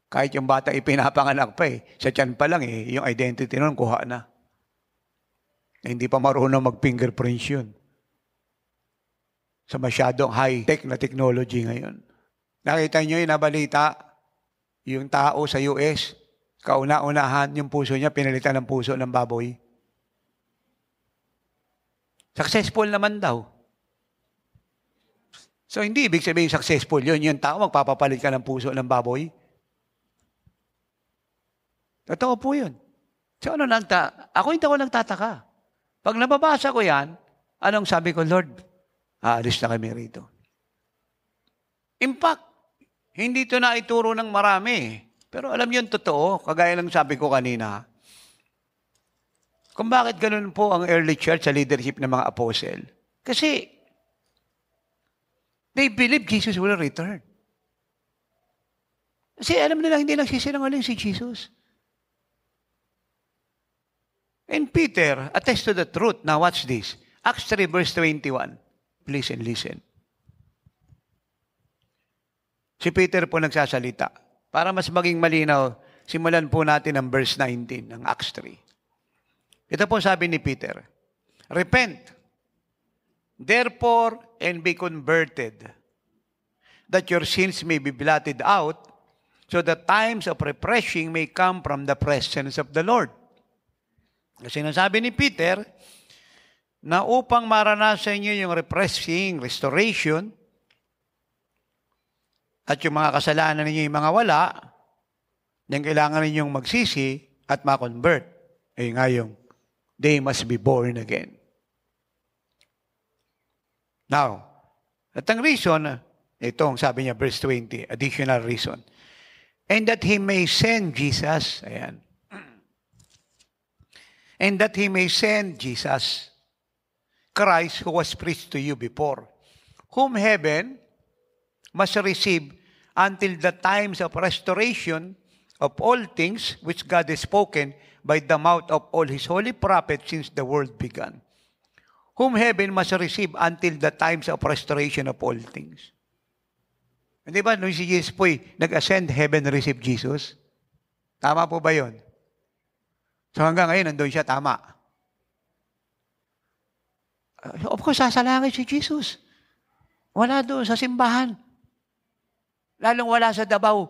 Kahit yung bata ipinapanganak pa eh. Sa tiyan pa lang eh, yung identity nun kuha na. Hindi pa marunong mag-fingerprints yun. Sa masyadong high-tech na technology ngayon. Nakita nyo yung nabalita, yung tao sa US, kauna-unahan yung puso niya, pinalitan ng puso ng baboy. Successful naman daw. So hindi ibig sabihin successful yun, yung tao magpapapalit ka ng puso ng baboy. Totoo po yun. So ako hindi ako nagtataka. Pag nababasa ko yan, Anong sabi ko, Lord? Aalis na kami rito. In fact, hindi ito na ituro ng marami. Pero alam niyo, totoo, kagaya lang sabi ko kanina, kung bakit ganun po ang early church sa leadership ng mga apostle. Kasi, they believe Jesus will return. Kasi alam nila hindi nagsisinungaling si Jesus. And Peter attests to the truth. Now watch this. Acts 3 verse 21. Please and listen. Si Peter po nagsasalita. Para mas maging malinaw, simulan po natin ang verse 19 ng Acts 3. Ito po sabi ni Peter, repent, therefore, and be converted, that your sins may be blotted out, so that times of refreshing may come from the presence of the Lord. Kasi nasabi ni Peter, na upang maranasan niyo yung refreshing, restoration, at yung mga kasalanan ninyo yung mga wala, yung kailangan ninyong magsisi at ma-convert. Eh nga yung, they must be born again. Now, at ang reason, ito ang sabi niya, verse 20, additional reason. And that He may send Jesus, ayan. And that He may send Jesus, Christ who was preached to you before, whom heaven must receive until the times of restoration of all things which God has spoken by the mouth of all His holy prophets since the world began. Whom heaven must receive until the times of restoration of all things. Hindi ba, nung si Jesus po'y nag-ascend, heaven receive Jesus? Tama po ba yun? So hanggang ngayon, nandun siya, tama. Of course, sasalangit si Jesus. Wala doon sa simbahan. Lalong wala sa Davao.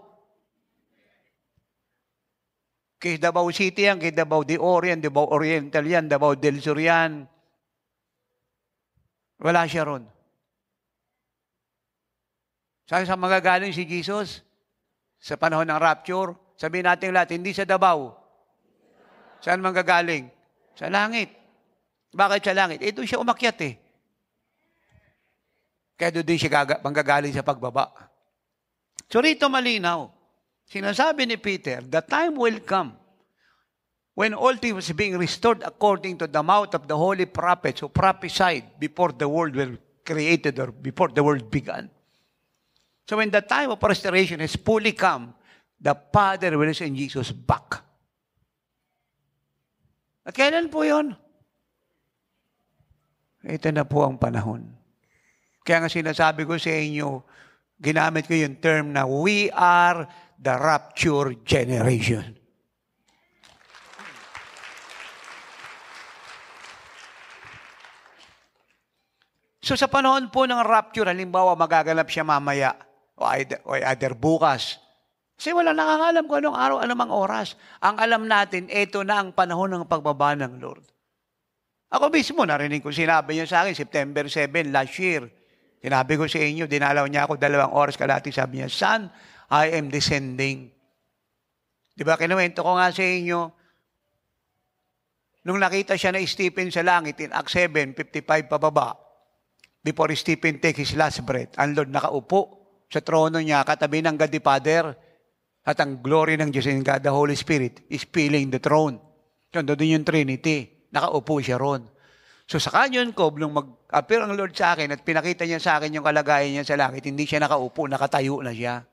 Kay Davao City yan, kay Davao de Orient, Davao Oriental yan, Davao del Sur yan. Wala siya ron. Saan sa magagaling si Jesus? Sa panahon ng rapture, sabihin natin lahat, hindi sa Davao. Saan manggagaling? Sa langit. Bakit sa langit? Eh, doon siya umakyat eh. Kaya doon din siya manggagaling sa pagbaba. So rito malinaw. Sinasabi ni Peter, the time will come when all things was being restored according to the mouth of the holy prophets who prophesied before the world were created or before the world began. So when the time of restoration is fully come, the Father will send Jesus back. At kailan po yun? Ito na po ang panahon. Kaya nga sinasabi ko sa inyo, ginamit ko yung term na we are the rapture generation. So sa panahon po ng rapture, halimbawa magaganap siya mamaya o either bukas. Kasi wala nakakalam kung anong araw, anumang oras. Ang alam natin, ito na ang panahon ng pagbaba ng Lord. Ako mismo, narinig ko, sinabi niya sa akin, September 7, last year. Sinabi ko sa inyo, dinalaw niya ako 2 oras kalahati. Sabi niya, Son, I am descending. Di ba, kinuwento ko nga sa inyo, nung nakita siya na Stephen sa langit, in Acts 7:55 pababa, before Stephen take his last breath, ang Lord nakaupo sa trono niya, katabi ng God the Father, at ang glory ng Diyos and God, the Holy Spirit, is filling the throne. So, doon yung Trinity. Nakaupo siya ron. So sa kanyon ko, nung mag-appear ang Lord sa akin at pinakita niya sa akin yung kalagayan niya sa langit, hindi siya nakaupo, nakatayo na siya.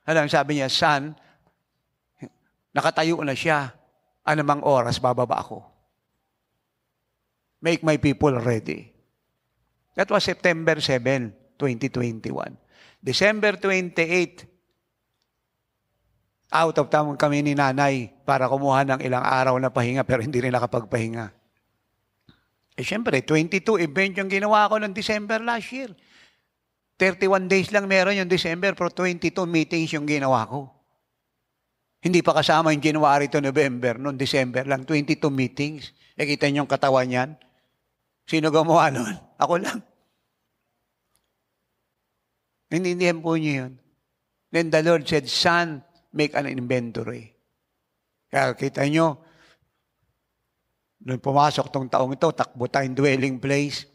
Alam, sabi niya, Son, nakatayo na siya. Anumang oras, bababa ako. Make my people ready. That was September 7, 2021. December 28, out of town kami ni nanay para kumuha ng ilang araw na pahinga pero hindi rin nakapagpahinga. Eh syempre, 22 event yung ginawa ko ng December last year. 31 days lang meron yung December pero 22 meetings yung ginawa ko. Hindi pa kasama yung January to November, noong December lang, 22 meetings. Eh kita niyo yung katawan yan? Sino gumawa nun? Ako lang. Naintindihan po niyo yun. Then the Lord said, Son, make an inventory. Kaya kita nyo, Nung pumasok tong taong ito, takbo tayong dwelling place.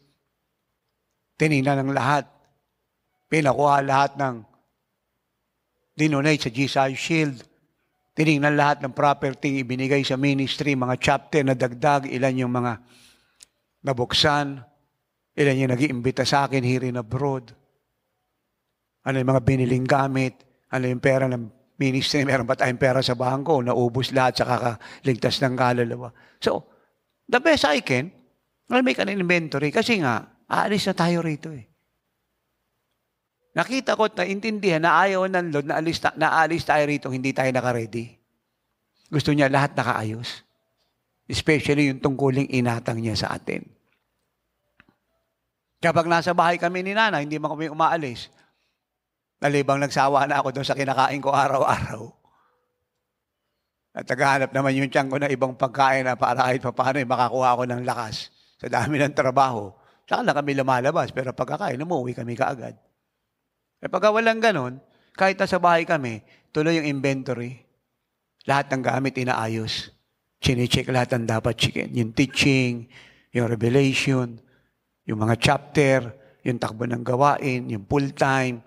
Tinignan ng lahat. Pinakuha lahat ng dinonate sa Jesus Shield. Tinignan lahat ng property ibinigay sa ministry, mga chapter na dagdag, ilan yung mga nabuksan, ilan yung nag-iimbita sa akin here in abroad. Ano yung mga biniling gamit, ano yung pera ng ministry, meron ba tayong pera sa bangko, naubos lahat sa kakaligtas ng kaluluwa. So, the best I can, I'll make an inventory. Kasi nga, aalis na tayo rito eh. Nakita ko at naintindihan na ayaw ng Lord na aalis tayo rito, hindi tayo naka-ready. Gusto niya lahat nakaayos. Especially yung tungkuling inatang niya sa atin. Kapag nasa bahay kami ni Nana, hindi man kami umaalis. Nalibang nagsawa na ako doon sa kinakain ko araw-araw. At naghahanap naman yung tiyan ko na ibang pagkain na para kahit paano makakuha ako ng lakas sa dami ng trabaho. Saka lang kami lumalabas, pero pagkakain, umuwi kami kaagad. E pagka walang ganon, kahit nasa bahay kami, tuloy yung inventory. Lahat ng gamit inaayos. Chine-check lahat ng dapat checkin. Yung teaching, yung revelation, yung mga chapter, yung takbo ng gawain, yung full-time,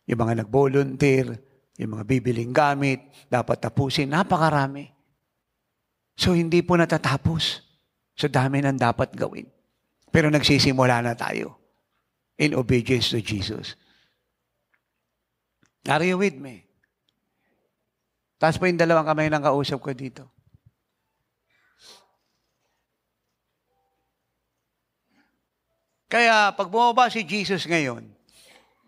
yung mga nag-volunteer, yung mga bibiling gamit, dapat tapusin. Napakarami. So, hindi po natatapos. So, dami nang dapat gawin. Pero nagsisimula na tayo in obedience to Jesus. Are you with me? Taas po yung dalawang kamay ng kausap ko dito. Kaya, pag bumaba si Jesus ngayon,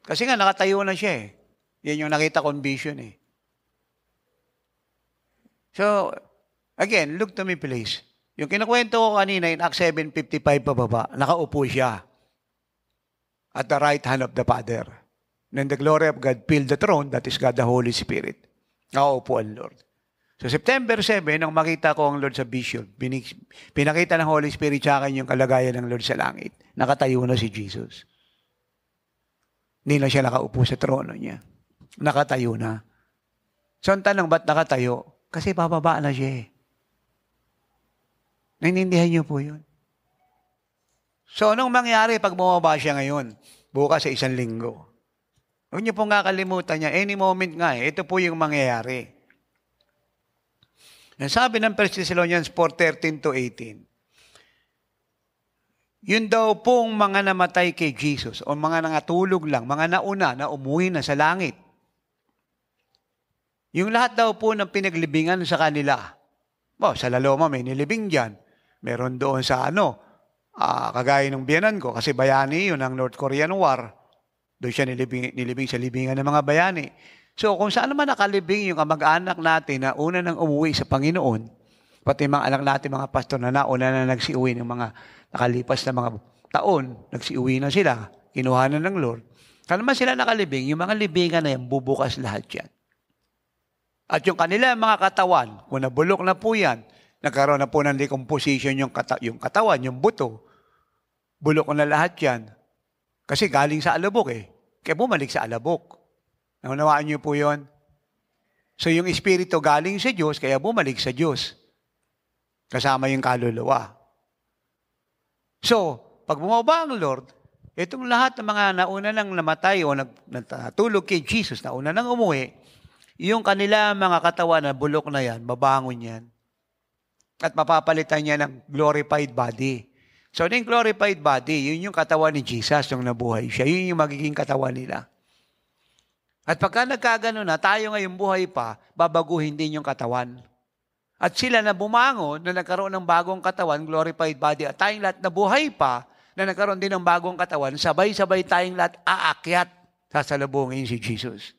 kasi nga nakatayo na siya eh. Yan yung nakita kong vision eh. So, again, look to me please. Yung kinukwento ko kanina in Acts 7:55 pababa, nakaupo siya at the right hand of the Father. And the glory of God filled the throne, that is God the Holy Spirit. Nakaupo ang Lord. So September 7, nang makita ko ang Lord sa vision, pinakita ng Holy Spirit sa akin yung kalagayan ng Lord sa langit. Nakatayo na si Jesus. Hindi na siya nakaupo sa trono niya. Nakatayo na. So ang tanong, ba't nakatayo? Kasi bababa na siya eh. Naintindihan niyo po yun. So anong mangyari pag bumaba siya ngayon? Bukas sa 1 linggo. Huwag niyo pong kakalimutan niya. Any moment nga eh. Ito po yung mangyayari. Sabi ng 1 Thessalonians 4:13-18, yun daw pong mga namatay kay Jesus o mga nangatulog lang, mga nauna na umuwi na sa langit. Yung lahat daw po ng pinaglibingan sa kanila. Sa Laloma may nilibing dyan. Meron doon sa kagaya ng biyanan ko, kasi bayani yun ang North Korean War. Doon siya nilibing sa libingan ng mga bayani. So kung saan naman nakalibing yung kamag-anak natin na una nang umuwi sa Panginoon, pati mga anak natin, mga pastor na nauna na nagsiuwi ng mga nakalipas na mga taon, nagsiuwi na sila, kinuha na ng Lord. Kaya naman sila nakalibing, yung mga libingan na yan, bubukas lahat yan. At yung kanila mga katawan, kung nabulok na po yan, nagkaroon na po ng decomposition yung katawan, yung buto, bulok na lahat yan. Kasi galing sa alabok eh. Kaya bumalik sa alabok. Naunawaan niyo po yon. So yung espiritu galing sa Diyos, kaya bumalik sa Diyos. Kasama yung kaluluwa. So, pag bumaba ang Lord, itong lahat ng mga nauna nang namatay o natulog kay Jesus, nauna nang umuwi, yung kanila mga katawan na bulok na yan, babangon yan. At mapapalitan niya ng glorified body. So, yung glorified body, yun yung katawan ni Jesus, yung nabuhay siya. Yun yung magiging katawan nila. At pagka nagkagano na, tayo ngayong buhay pa, babaguhin din yung katawan. At sila na bumangon, na nagkaroon ng bagong katawan, glorified body, at tayong lahat na buhay pa, na nagkaroon din ng bagong katawan, sabay-sabay tayong lahat aakyat, sasalubungin si Jesus.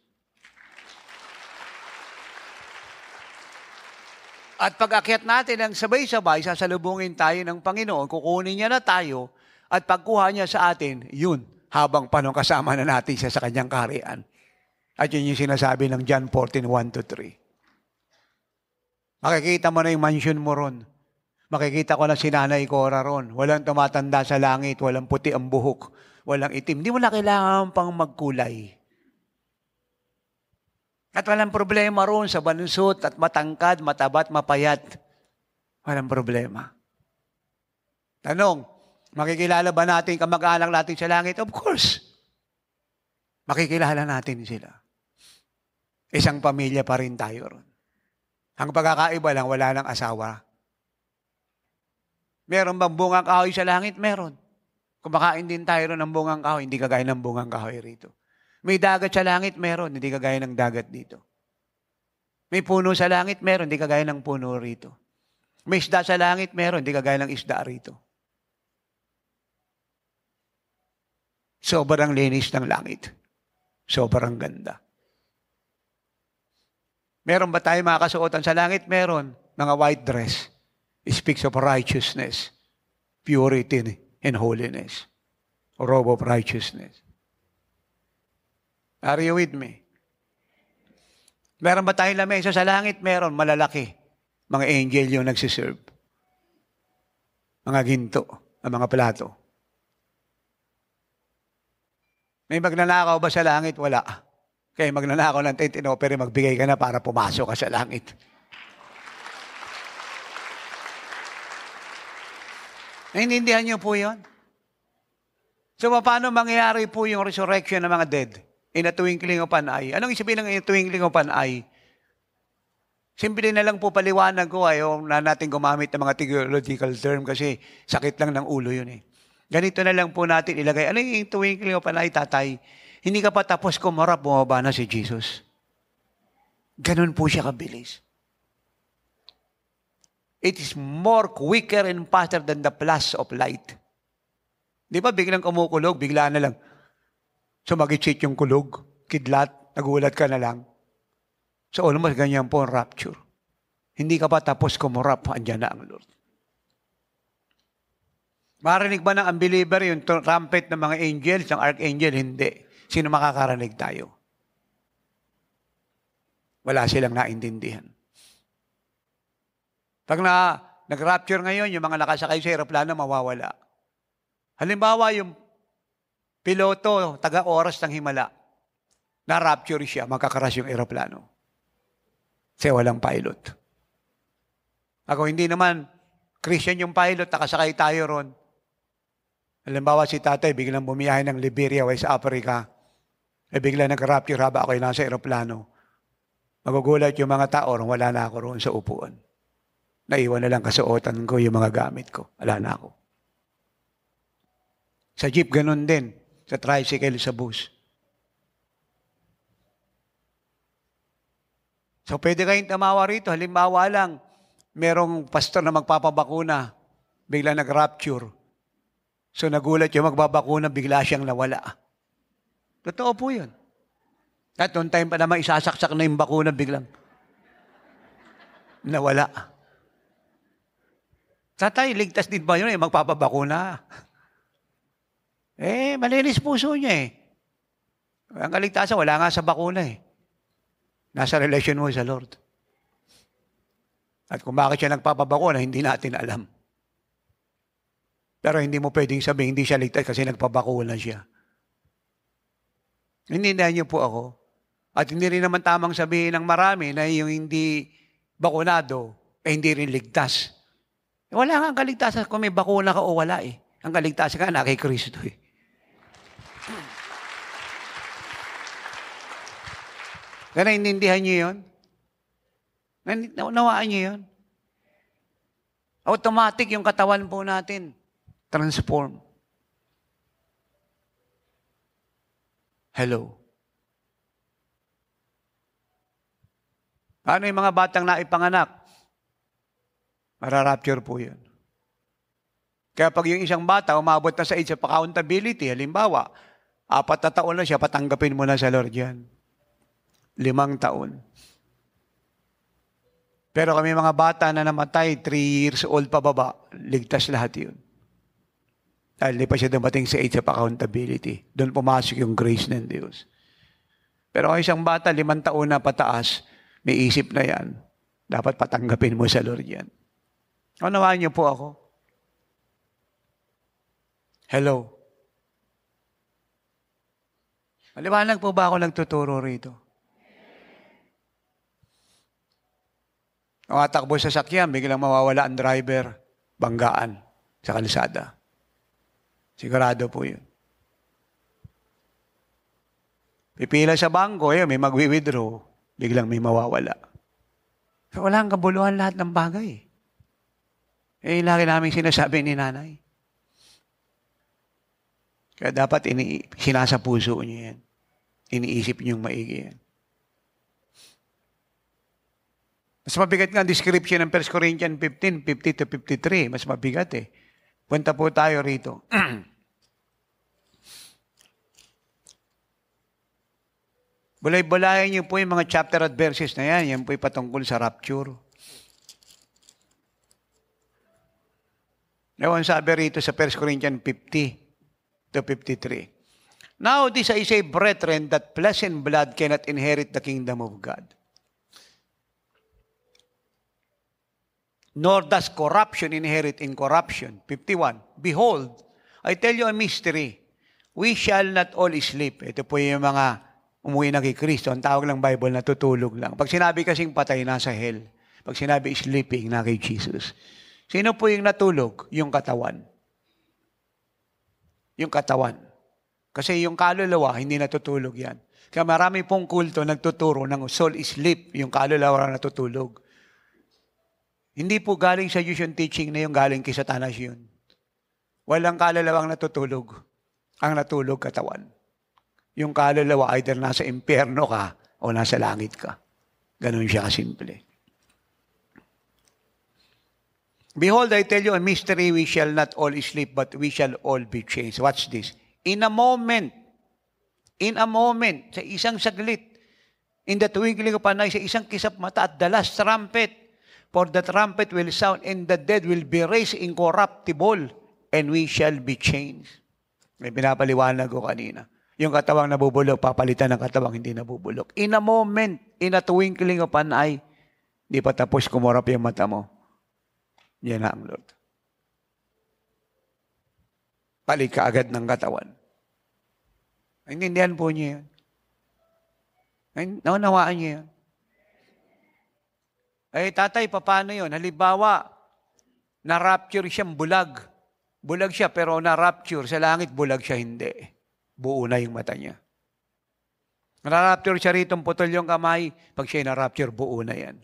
At pag-akyat natin ang sabay-sabay, sasalubungin tayo ng Panginoon, kukunin niya na tayo, at pagkuha niya sa atin, yun, habang panong kasama na natin siya sa kanyang kaharian. At yun yung sinasabi ng John 14:1-3. Makikita mo na yung mansion mo ron. Makikita ko na si Nanay Cora ron. Walang tumatanda sa langit, walang puti ang buhok, walang itim. Hindi mo na kailangan pang magkulay. At walang problema ron sa bansot at matangkad, matabat, mapayat. Walang problema. Tanong, makikilala ba natin kamag-anak natin sa langit? Of course. Makikilala natin sila. Isang pamilya pa rin tayo ron. Ang pagkakaiba lang, wala nang asawa. Meron bang bungang kahoy sa langit? Meron. Kumakain din tayo ron ng bungang kahoy, hindi kagaya ng bungang kahoy rito. May dagat sa langit? Meron, hindi kagaya ng dagat dito. May puno sa langit? Meron, hindi kagaya ng puno rito. May isda sa langit? Meron, hindi kagaya ng isda rito. Sobrang linis ng langit. Sobrang ganda. Meron ba tayo mga kasuotan sa langit? Meron. Mga white dress. It speaks of righteousness, purity, and holiness. A robe of righteousness. Are you with me? Meron ba tayong lamesa sa langit? Meron. Malalaki. Mga angel yung nagsiserve. Mga ginto. Mga plato. May magnanakaw ba sa langit? Wala. Kaya magnanakaw ng tent in-offer, magbigay ka na para pumasok ka sa langit. Naintindihan niyo po yun? So, paano mangyayari po yung resurrection ng mga dead? In a twinkling of an eye. Anong isabihin ng in a twinkling of an eye? Simple na lang po paliwanag ko, ayaw na natin gumamit ng mga theological term kasi sakit lang ng ulo yun eh. Ganito na lang po natin ilagay. Ano yung twinkling of an eye, tatay? Hindi ka pa tapos kumarap, bumaba na si Jesus. Ganun po siya kabilis. It is more quicker and faster than the flash of light. Di ba biglang kumukulog, bigla na lang sumagitsit yung kulog, kidlat, nagulat ka na lang. So almost ganyan po ang rapture. Hindi ka pa tapos kumurap, andyan na ang Lord. Marinig ba ng unbeliever yung trumpet ng mga angels, ng archangel? Hindi. Sino makakarinig tayo? Wala silang naintindihan. Pag nag-rapture ngayon, yung mga nakasakay sa aeroplano, mawawala. Halimbawa, yung piloto, taga-oras ng himala, na-rapture siya, magkakaras yung aeroplano. Kasi walang pilot. Ako hindi naman, Christian yung pilot, nakasakay tayo ron. Halimbawa si tatay, biglang bumiyahe ng Liberia, West Africa. Biglang nag-rapture haba ako'y nasa aeroplano. Magugulat yung mga tao, wala na ako roon sa upuan. Naiwan na lang kasuotan ko yung mga gamit ko. Wala na ako. Sa jeep, ganun din. Sa tricycle, sa bus. So, pwede kayong tamawa rito. Halimbawa lang, merong pastor na magpapabakuna. Bigla nag-rapture. So, nagulat yung magbabakuna, bigla siyang nawala. Totoo po yun. At noong time pa naman, isasaksak na yung bakuna, biglang nawala. Tatay, ligtas din ba yun magpapabakuna? Malinis puso niya eh. Ang kaligtasan, wala nga sa bakuna eh. Nasa relasyon mo sa Lord. At kung bakit siya nagpapabakuna, hindi natin alam. Pero hindi mo pwedeng sabihin, hindi siya ligtas kasi nagpabakuna siya. Hindi niyo po ako. At hindi rin naman tamang sabihin ng marami na yung hindi bakunado, hindi rin ligtas. Wala nga ang kaligtasan kung may bakuna ka o wala eh. Ang kaligtasan ka na kay Kristo eh. Kaya naiintindihan niyo yun? Nawaan niyo yun? Automatic yung katawan po natin. Transform. Hello. Paano yung mga batang naipanganak? Mararapture po yun. Kaya pag yung isang bata umabot na sa age of accountability, halimbawa, 4 na taon na siya, patanggapin mo na sa Lord yan. 5 taon. Pero kami mga bata na namatay, 3 years old pa baba, ligtas lahat yun. Dahil di pa siya dumating sa age of accountability. Doon pumasok yung grace ng Diyos. Pero kung isang bata, 5 taon na pataas, may isip na yan, dapat patanggapin mo sa Lord yan. Unawaan niyo po ako? Hello? Maliwanag po ba ako nagtuturo rito? Ang atakbo sa sakyan, biglang mawawala ang driver, banggaan. sa kalsada. Sigurado po yun. Pipila sa bangko, may magwi-withdraw, biglang may mawawala. So, walang kabuluhan lahat ng bagay. Lagi namin sinasabi ni nanay. Kaya dapat sinasa puso niyo yan. Iniisip niyong maigi yan. Mas mabigat nga ang description ng 1 Corinthians 15, 50 to 53. Mas mabigat eh. Punta po tayo rito. Bulay-bulayan niyo po yung mga chapter at verses na yan. Yan po yung patungkol sa rapture. Ewan sabi rito sa 1 Corinthians 50 to 53. Now this I say, brethren, that flesh and blood cannot inherit the kingdom of God. Nor does corruption inherit incorruption. 51. Behold, I tell you a mystery. We shall not all sleep. Ito po yung mga umuwi na kay Kristo. Ang tawag ng Bible, natutulog lang. Pag sinabi kasing patay, nasa hell. Pag sinabi sleeping, na kay Jesus. Sino po yung natulog? Yung katawan. Yung katawan. Kasi yung kaluluwa, hindi natutulog yan. Kaya marami pong kulto nagtuturo ng soul is sleep, yung kaluluwa na natutulog. Hindi po galing sa Diyos yung teaching na yung galing kay Satanas yun. Walang kalulawang natutulog. Ang natulog katawan. Yung kaluluwa, either nasa impyerno ka o nasa langit ka. Ganun siya kasimple. Behold, I tell you a mystery, we shall not all sleep, but we shall all be changed. Watch this. In a moment, sa isang saglit, in the twinkling of an eye, sa isang kisap mata at the last trumpet, for the trumpet will sound, and the dead will be raised incorruptible, and we shall be changed. May pinapaliwanag ko kanina. Yung katawang nabubulok, papalitan ng katawang hindi nabubulok. In a moment, in a twinkling of an eye, di pa tapos kumurap yung mata mo. Yan na ang Lord. Balik ka agad ng katawan. Naintindihan po niyo yan. Naunawaan niyo yan. Tatay, paano yun? Halimbawa, na-rapture siyang bulag. Bulag siya, pero na-rapture. Sa langit, bulag siya, hindi. Buo na yung mata niya. Na-rapture siya rito, putol yung kamay. Pag siya na-rapture, buo na yan.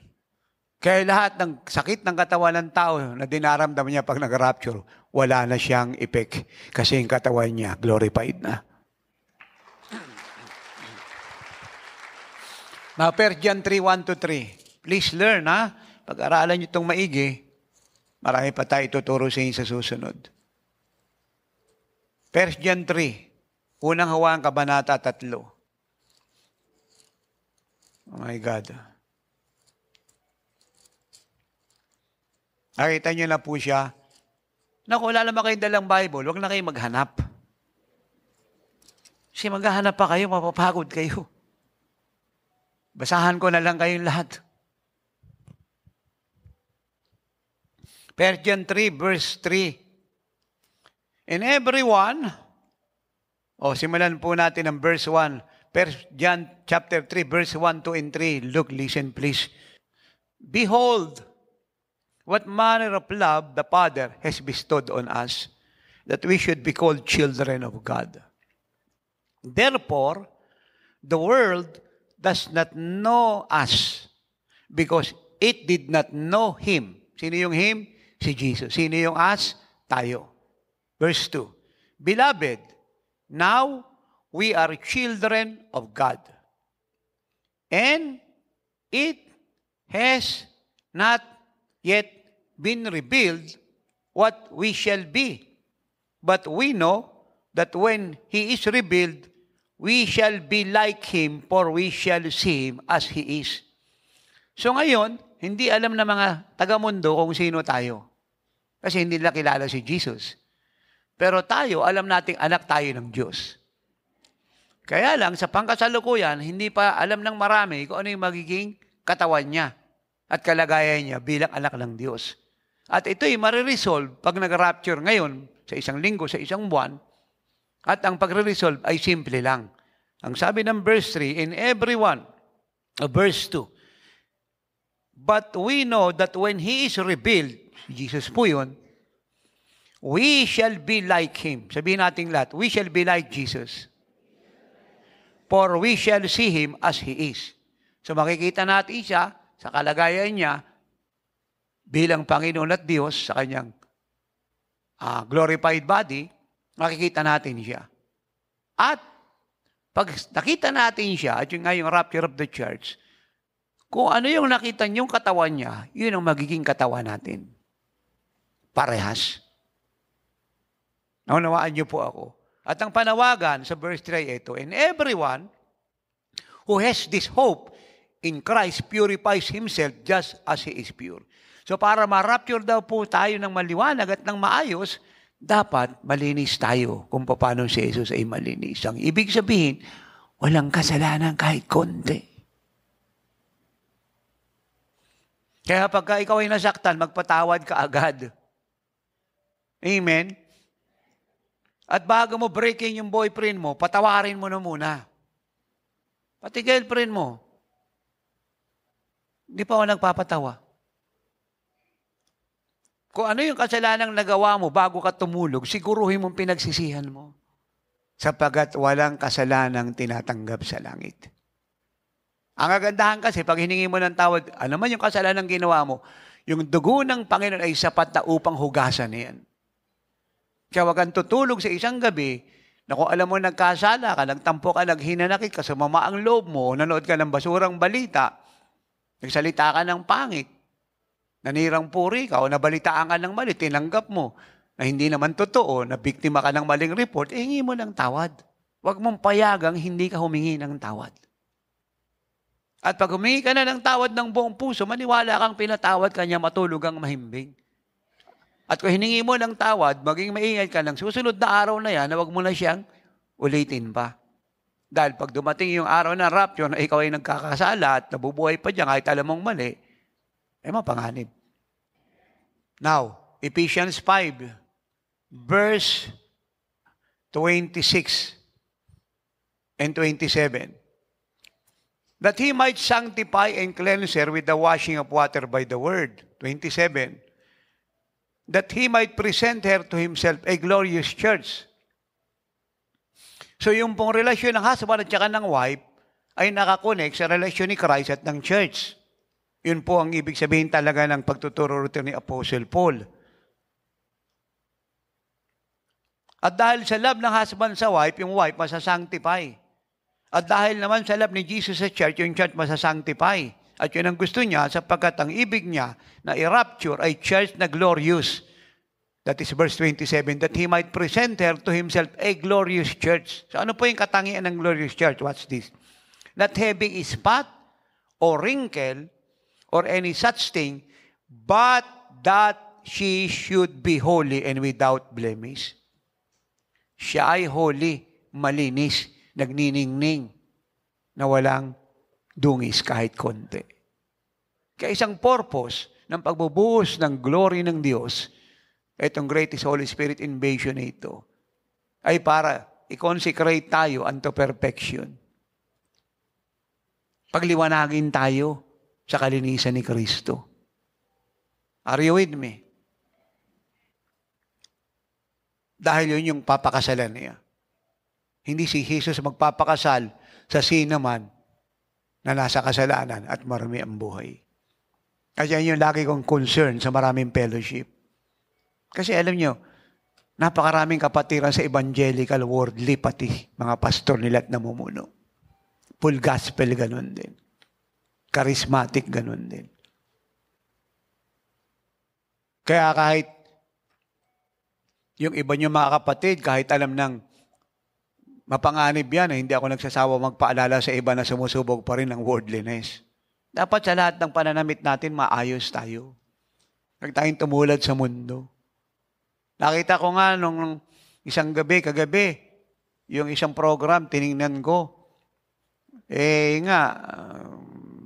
Kaya lahat ng sakit ng katawan ng tao na dinaramdam niya pag nag-rapture, wala na siyang effect. Kasi yung katawan niya, glorified na. Now, 1 John 3:1-3. Please learn, ha? Pag-aralan niyo itong maigi, marami pa tayo ituturo sa inyo sa susunod. 1 John 3, unang hawaan, kabanata 3. Oh my God. Nakita niyo na po siya. Naku, wala naman kayong dalang Bible, huwag na kayo maghanap. Kasi maghahanap pa kayo, mapapagod kayo. Basahan ko na lang kayong lahat. 1 John 3, verse 3. And everyone, simulan po natin ang verse 1. 1 John chapter 3, verse 1, 2, and 3. Look, listen please. Behold, what manner of love the Father has bestowed on us, that we should be called children of God. Therefore, the world does not know us, because it did not know Him. Sino yung Him? Si Jesus. Sino yung us? Tayo. Verse 2. Beloved, now we are children of God. And it has not yet been revealed what we shall be. But we know that when He is revealed, we shall be like Him, for we shall see Him as He is. So ngayon, hindi alam ng mga taga-mundo kung sino tayo. Kasi hindi nila kilala si Jesus. Pero tayo, alam nating anak tayo ng Diyos. Kaya lang, sa pangkasalukuyan, hindi pa alam ng marami kung ano yung magiging katawan niya at kalagayan niya bilang anak ng Diyos. At ito'y mariresolve pag nag-rapture ngayon sa isang linggo, sa isang buwan, at ang pagre-resolve ay simple lang. Ang sabi ng verse 3, in everyone, verse 2, but we know that when He is revealed, Jesus po yun, We shall be like Him. Sabihin natin lahat, we shall be like Jesus. For we shall see Him as He is. So makikita natin siya sa kalagayan niya bilang Panginoon at Diyos sa kanyang glorified body, makikita natin siya. At pag nakita natin siya, at yung ngayong rapture of the church, kung ano yung nakita niyong katawan niya, yun ang magiging katawan natin. Parehas. Naunawaan niyo po ako. At ang panawagan sa verse 3 ito, and everyone who has this hope in Christ purifies himself just as He is pure. So para ma-rapture daw po tayo ng maliwanag at ng maayos, dapat malinis tayo kung paano si Jesus ay malinis. Ang ibig sabihin, walang kasalanan kahit konti. Kaya pagka ikaw ay nasaktan, magpatawad ka agad. Amen? At bago mo breaking yung boyfriend mo, patawarin mo na muna. Pati girlfriend mo, hindi pa ako nagpapatawa. Kung ano yung kasalanang nagawa mo bago ka tumulog, siguruhin mong pinagsisihan mo. Sapagat walang kasalanang tinatanggap sa langit. Ang kagandahan kasi, pag hiningi mo ng tawad, ano man yung kasalanang ginawa mo, yung dugo ng Panginoon ay sapat na upang hugasan niyan. Kaya wag kang tutulog sa isang gabi na kung alam mo nagkasala ka, nagtampo ka, naghinanakit ka, sumama ang loob mo, nanood ka ng basurang balita, nagsalita ka ng pangit, nanirang puri ka o nabalitaan ka ng mali, tinanggap mo na hindi naman totoo, na biktima ka ng maling report, hingi mo ng tawad. Huwag mong payagang hindi ka humingi ng tawad. At pag humingi ka na ng tawad ng buong puso, maniwala kang pinatawad ka niya, matulog ang mahimbing. At kung hiningi mo ng tawad, maging maingat ka ng susunod na araw na yan, na huwag mo na siyang ulitin pa. Dahil pag dumating yung araw ng rapture na ikaw ay nagkakasala at nabubuhay pa dyan kahit alam mong mali, mapanganib. Now, Ephesians 5, verse 26 and 27. That He might sanctify and cleanse her with the washing of water by the word. 27. That He might present her to Himself a glorious church. So yung pong relasyon ng husband at saka ng wife ay nakakonek sa relasyon ni Christ at ng church. Yun po ang ibig sabihin talaga ng pagtuturo rito ni Apostle Paul. At dahil sa love ng husband sa wife, yung wife masasanctify. At dahil naman sa love ni Jesus sa church, yung church masasanctify. At yun ang gusto niya sapagkat ang ibig niya na i-rapture ay church na glorious. That is verse 27, that He might present her to Himself a glorious church. So ano po yung katangian ng glorious church? Watch this. Not having a spot or wrinkle or any such thing, but that she should be holy and without blemish. Siya ay holy, malinis, nagniningning, na walang dungis kahit konti. Kaya isang purpose ng pagbubuhos ng glory ng Diyos, itong greatest Holy Spirit invasion na ito, ay para i-consecrate tayo unto perfection. Pagliwanagin tayo sa kalinisan ni Kristo. Are you with me? Dahil yun yung papakasalan niya. Hindi si Jesus magpapakasal sa sino man na nasa kasalanan at marami ang buhay. Kasi yan yung lagi kong concern sa maraming fellowship. Kasi alam nyo, napakaraming kapatiran sa evangelical, worldly, pati mga pastor nila at namumuno. Full gospel, ganun din. Charismatic, ganun din. Kaya kahit yung iba nyo mga kapatid, kahit alam ng mapanganib yan, hindi ako nagsasawa magpaalala sa iba na sumusubog pa rin ng worldliness. Dapat sa lahat ng pananamit natin, maayos tayo. Huwag tayong tumulad sa mundo. Nakita ko nga nung isang kagabi, yung isang program, tiningnan ko.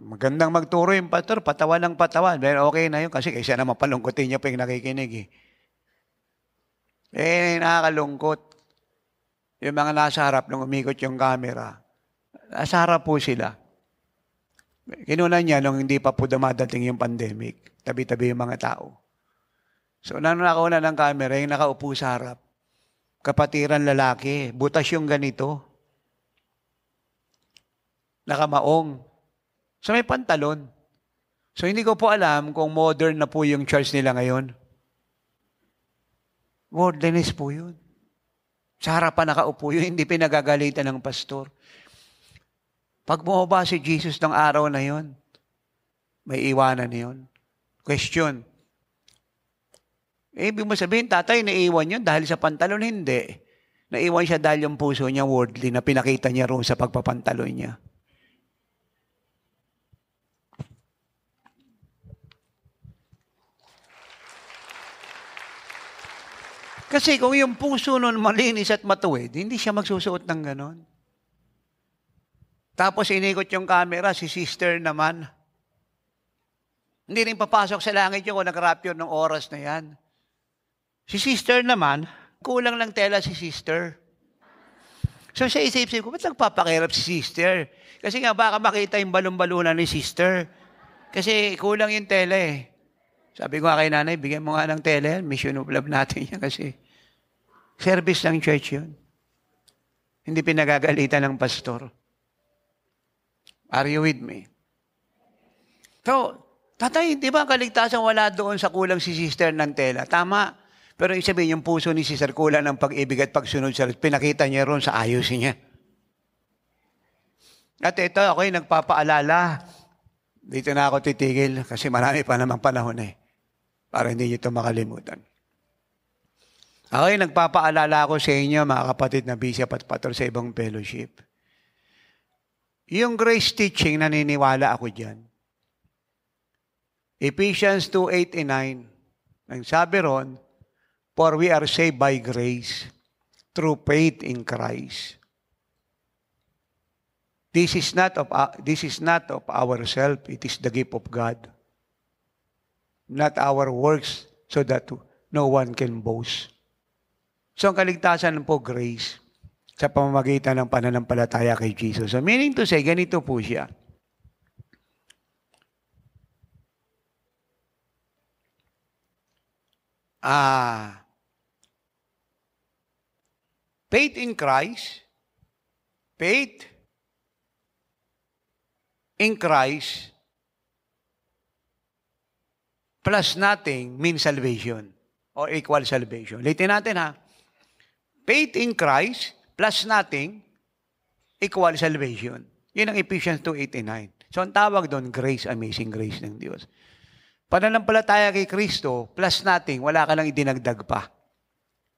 Magandang magturo yung pastor, patawan ng patawan. Pero okay na yun kasi kaysa naman palungkotin niya pa yung nakikinig. Nakakalungkot. Yung mga nasa harap nung umikot yung camera, nasa harap po sila. Kinunan niya nung hindi pa po dumadating yung pandemic. Tabi-tabi yung mga tao. So, nakauna ng camera, yung nakaupo sa harap. Kapatiran lalaki, butas yung ganito. Nakamaong. So, may pantalon. So, hindi ko po alam kung modern na po yung church nila ngayon. Worldliness po yun. Sa harapan nakaupo yun, hindi pinagagalitan ng pastor. Pag bumaba si Jesus ng araw na yun, may iwanan na yun. Question. Ibig mo sabihin, tatay, naiwan yun dahil sa pantalon? Hindi. Naiwan siya dahil yung puso niya worldly na pinakita niya roon sa pagpapantalon niya. Kasi kung yung puso nun malinis at matuwid, hindi siya magsusuot ng ganon. Tapos inikot yung camera, si sister naman. Hindi rin papasok sa langit yun kung nag-rapture ng oras na yan. Si sister naman, kulang lang tela si sister. So siya isip-isip ko, ba't nagpapakirap si sister? Kasi nga baka makita yung balon-balunan ni sister. Kasi kulang yung tela eh. Sabi ko nga kay nanay, bigyan mo nga ng tela yan. Mission of love natin yan kasi service ng church yun. Hindi pinagagalitan ng pastor. Are you with me? So, tatay, di ba kaligtasan wala doon sa kulang si sister ng tela? Tama. Pero ibig sabihin, yung puso ni sister kulang ng pag-ibig at pagsunod sa pinakita niya ron sa ayos niya. At ito, ako'y nagpapaalala. Dito na ako titigil kasi marami pa namang panahon eh. Para hindi niyo ito makalimutan. Ako'y nagpapaalala ako sa inyo, mga kapatid na bishop at pastor sa ibang fellowship. Yung grace teaching, naniniwala ako dyan. Ephesians 2:8 and 9. Ang sabi ron, for we are saved by grace through faith in Christ. This is not of ourselves, it is the gift of God. Not our works, so that no one can boast. So ang kaligtasan po, grace, sa pamamagitan ng pananampalataya kay Jesus. So meaning to say, ganito po siya. Faith in Christ, faith in Christ, plus nothing means salvation or equal salvation. Litin natin ha. Faith in Christ plus nothing equal salvation. Yun ang Ephesians 2:8-9. So ang tawag doon, grace, amazing grace ng Diyos. Pananampalataya kay Kristo plus nothing, wala ka lang idinagdag pa.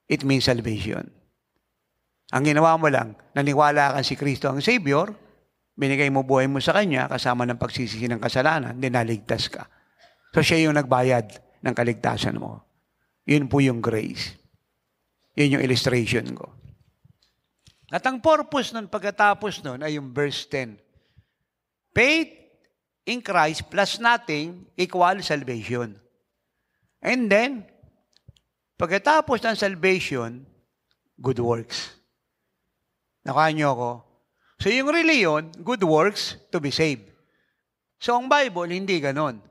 It means salvation. Ang ginawa mo lang, naniwala ka si Kristo ang Savior, binigay mo buhay mo sa Kanya, kasama ng pagsisisi ng kasalanan, dinaligtas ka. So siya yung nagbayad ng kaligtasan mo. Yun po yung grace. Yun yung illustration ko. At ang purpose nun, pagkatapos nun, ay yung verse 10. Faith in Christ plus nothing equal salvation. And then, pagkatapos ng salvation, good works. Nakuha niyo ako? So yung reliyon, good works to be saved. So ang Bible, hindi ganon.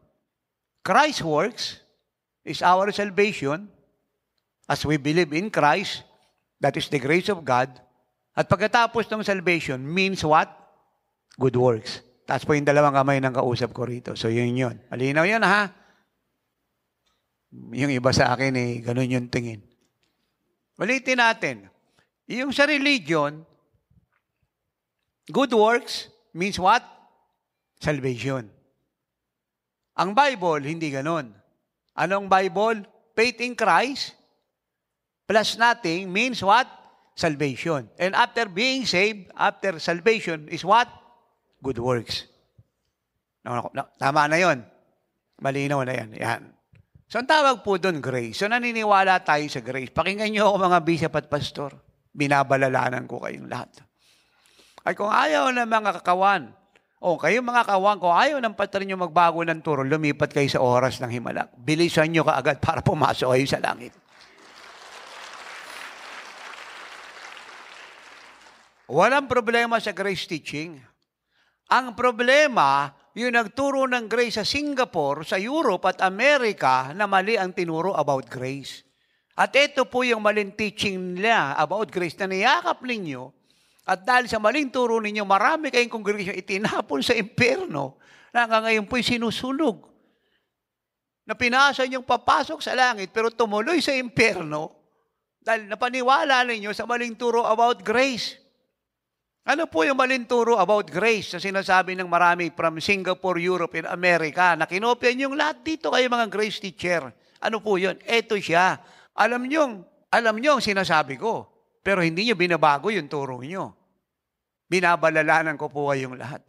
Christ's works is our salvation. As we believe in Christ, that is the grace of God. At pagkatapos ng salvation means what? Good works. Tapos po yung dalawang kamay ng kausap ko rito. So yun. Malinaw yun ha? Yung iba sa akin ganun yung tingin. Ulitin natin. Yung sa religion, good works means what? Salvation. Ang Bible, hindi ganun. Anong Bible? Faith in Christ plus nothing means what? Salvation. And after being saved, after salvation is what? Good works. Tama na yon. Malinaw na yan. Yan. So ang tawag po doon, grace. So naniniwala tayo sa grace. Pakinggan niyo ako mga bishop at pastor. Binabalalanan ko kayong lahat. Ay kung ayaw ng mga kakawan, kayong mga kawan, kung ayaw ng pastor niyo magbago ng turo, lumipat kayo sa oras ng Himalak. Bilisan niyo kaagad para pumasok kayo sa langit. Walang problema sa grace teaching. Ang problema, yung nagturo ng grace sa Singapore, sa Europe at Amerika na mali ang tinuro about grace. At ito po yung maling teaching nila about grace na niyakap ninyo. At dahil sa maling turo ninyo, marami kayong congregation itinapon sa impyerno na hanggang ngayon po'y sinusunog. Na pinasa niyong papasok sa langit pero tumuloy sa impyerno dahil napaniwala ninyo sa maling turo about grace. Ano po yung maling turo about grace na sinasabi ng marami from Singapore, Europe, and America na kinopya niyong lahat dito kayo mga grace teacher? Ano po yun? Ito siya. Alam niyo ang sinasabi ko, pero hindi niyo binabago yung turo niyo. Binabalalanan ko po kayong lahat.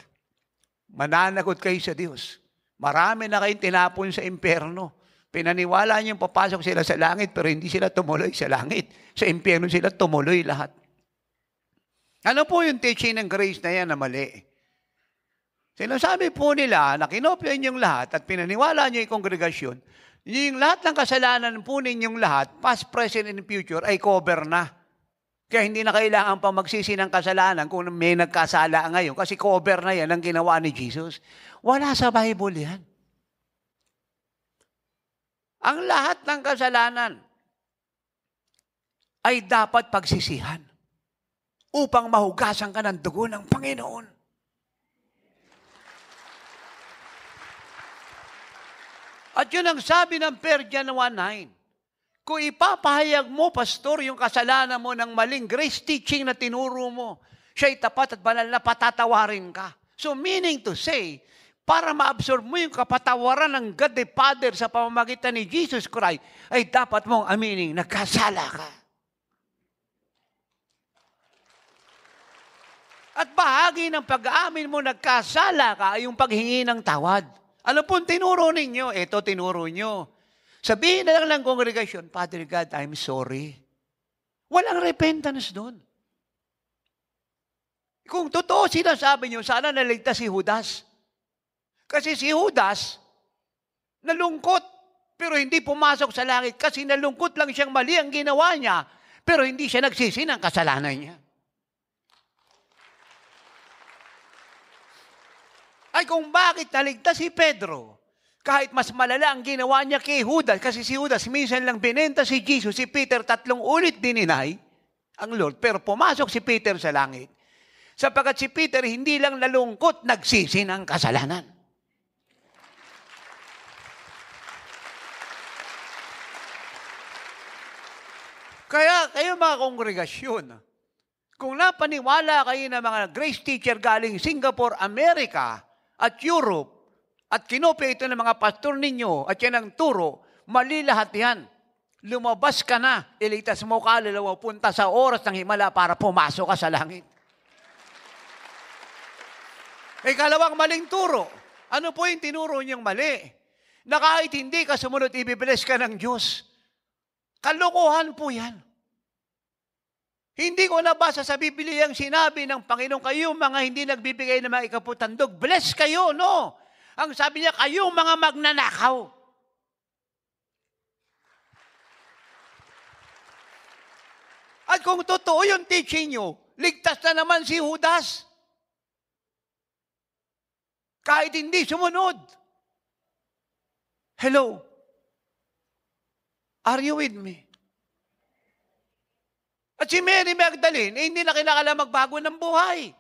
Mananagot kayo sa Diyos. Marami na kayong tinapon sa impyerno. Pinaniwala niyong papasok sila sa langit, pero hindi sila tumuloy sa langit. Sa impyerno sila tumuloy lahat. Ano po yung teaching ng grace na yan na mali? Sinasabi po nila na kinopya ninyong lahat at pinaniwala niyo yung kongregasyon, yung lahat ng kasalanan po ninyong lahat, past, present, and future, ay cover na. Kaya hindi na kailangan pa magsisi ng kasalanan kung may nagkasala ngayon kasi cover na yan ang ginawa ni Jesus. Wala sa Bible yan. Ang lahat ng kasalanan ay dapat pagsisihan upang mahugasan ka ng dugo ng Panginoon. At yun ang sabi ng Persian 1:9. Kung ipapahayag mo, pastor, yung kasalanan mo ng maling grace teaching na tinuro mo, siya'y tapat at banal na patatawarin ka. So meaning to say, para ma-absorb mo yung kapatawaran ng God the Father sa pamamagitan ni Jesus Christ, ay dapat mong aminin, nagkasala ka. At bahagi ng pag-aamin mo nagkasala ka ay yung paghingi ng tawad. Ano pong tinuro ninyo? Ito tinuro nyo. Sabihin na lang ng kongregasyon, Father God, I'm sorry. Walang repentance doon. Kung totoo sinasabi nyo, sana naligtas si Judas. Kasi si Judas, nalungkot, pero hindi pumasok sa langit kasi nalungkot lang siyang mali ang ginawa niya, pero hindi siya nagsisi ng kasalanan niya. Ay kung bakit naligtas si Pedro, kahit mas malala ang ginawa niya kay Judas, kasi si Judas minsan lang binenta si Jesus, si Peter 3 ulit dininay ang Lord, pero pumasok si Peter sa langit. Sapagkat si Peter hindi lang nalungkot, nagsisi ng kasalanan. Kaya kayo mga kongregasyon, kung napaniwala kayo ng mga grace teacher galing Singapore, Amerika, at Europe, at kinopya ito ng mga pastor ninyo, at yan ang turo, mali lahat yan. Lumabas ka na, ilitas mo ka, punta sa oras ng himala para pumasok ka sa langit. Ikalawang maling turo. Ano po yung tinuro niyang mali? Na kahit hindi ka sumunod, ibibless ka ng Diyos. Kalokohan po yan. Hindi ko nabasa sa Biblia ang sinabi ng Panginoon, kayo mga hindi nagbibigay ng mga ikaputandog, bless kayo, no? Ang sabi niya, kayo mga magnanakaw. At kung totoo yung teaching nyo, ligtas na naman si Judas. Kahit hindi sumunod. Hello? Are you with me? At si Mary Magdalene, hindi na kinakailangan magbago ng buhay.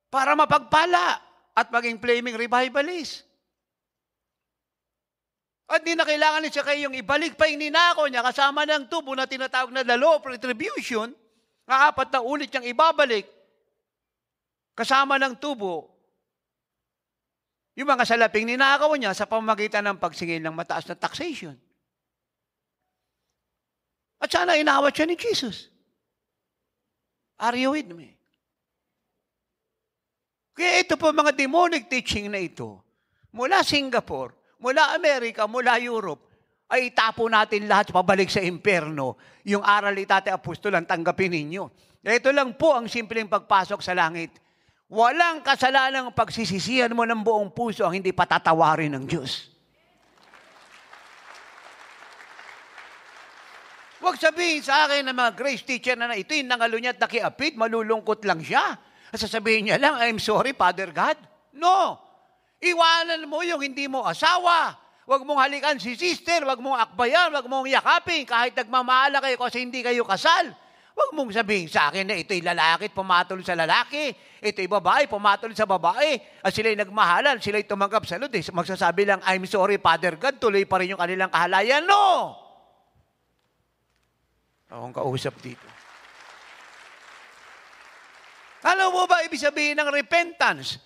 Para mapagpala at maging flaming revivalist. At hindi na kailangan siya kayong ibalik pa yung ninako niya kasama ng tubo na tinatawag na the law of retribution, na 4 na ulit niyang ibabalik kasama ng tubo yung mga salaping ninakaw niya sa pamamagitan ng pagsingil ng mataas na taxation. At sana inawat siya ni Jesus. Are you with me? Kaya ito po mga demonic teaching na ito, mula Singapore, mula Amerika, mula Europe, ay itapo natin lahat pabalik sa impyerno. Yung aral ni Tatay Apostol ang tanggapin ninyo. Ito lang po ang simpleng pagpasok sa langit. Walang kasalanang pagsisisihan mo ng buong puso ang hindi patatawarin ng Diyos. Huwag sabihin sa akin ng mga grace teacher na ito yung nangalunyat na kiapit, malulungkot lang siya. Sasabihin niya lang, I'm sorry, Father God. No. Iwanan mo yung hindi mo asawa. Huwag mong halikan si sister, huwag mong akbayan, huwag mong yakapin, kahit nagmamahala kayo kasi hindi kayo kasal. Huwag mong sabihin sa akin na ito'y lalaki at pumatol sa lalaki, ito'y babae, pumatol sa babae, at sila'y nagmahalan, sila'y tumanggap sa Lord. Magsasabi lang, I'm sorry, Father God, tuloy pa rin yung kanilang kahalayan. No! Akong kausap dito. Alam mo ba ibig sabihin ng repentance?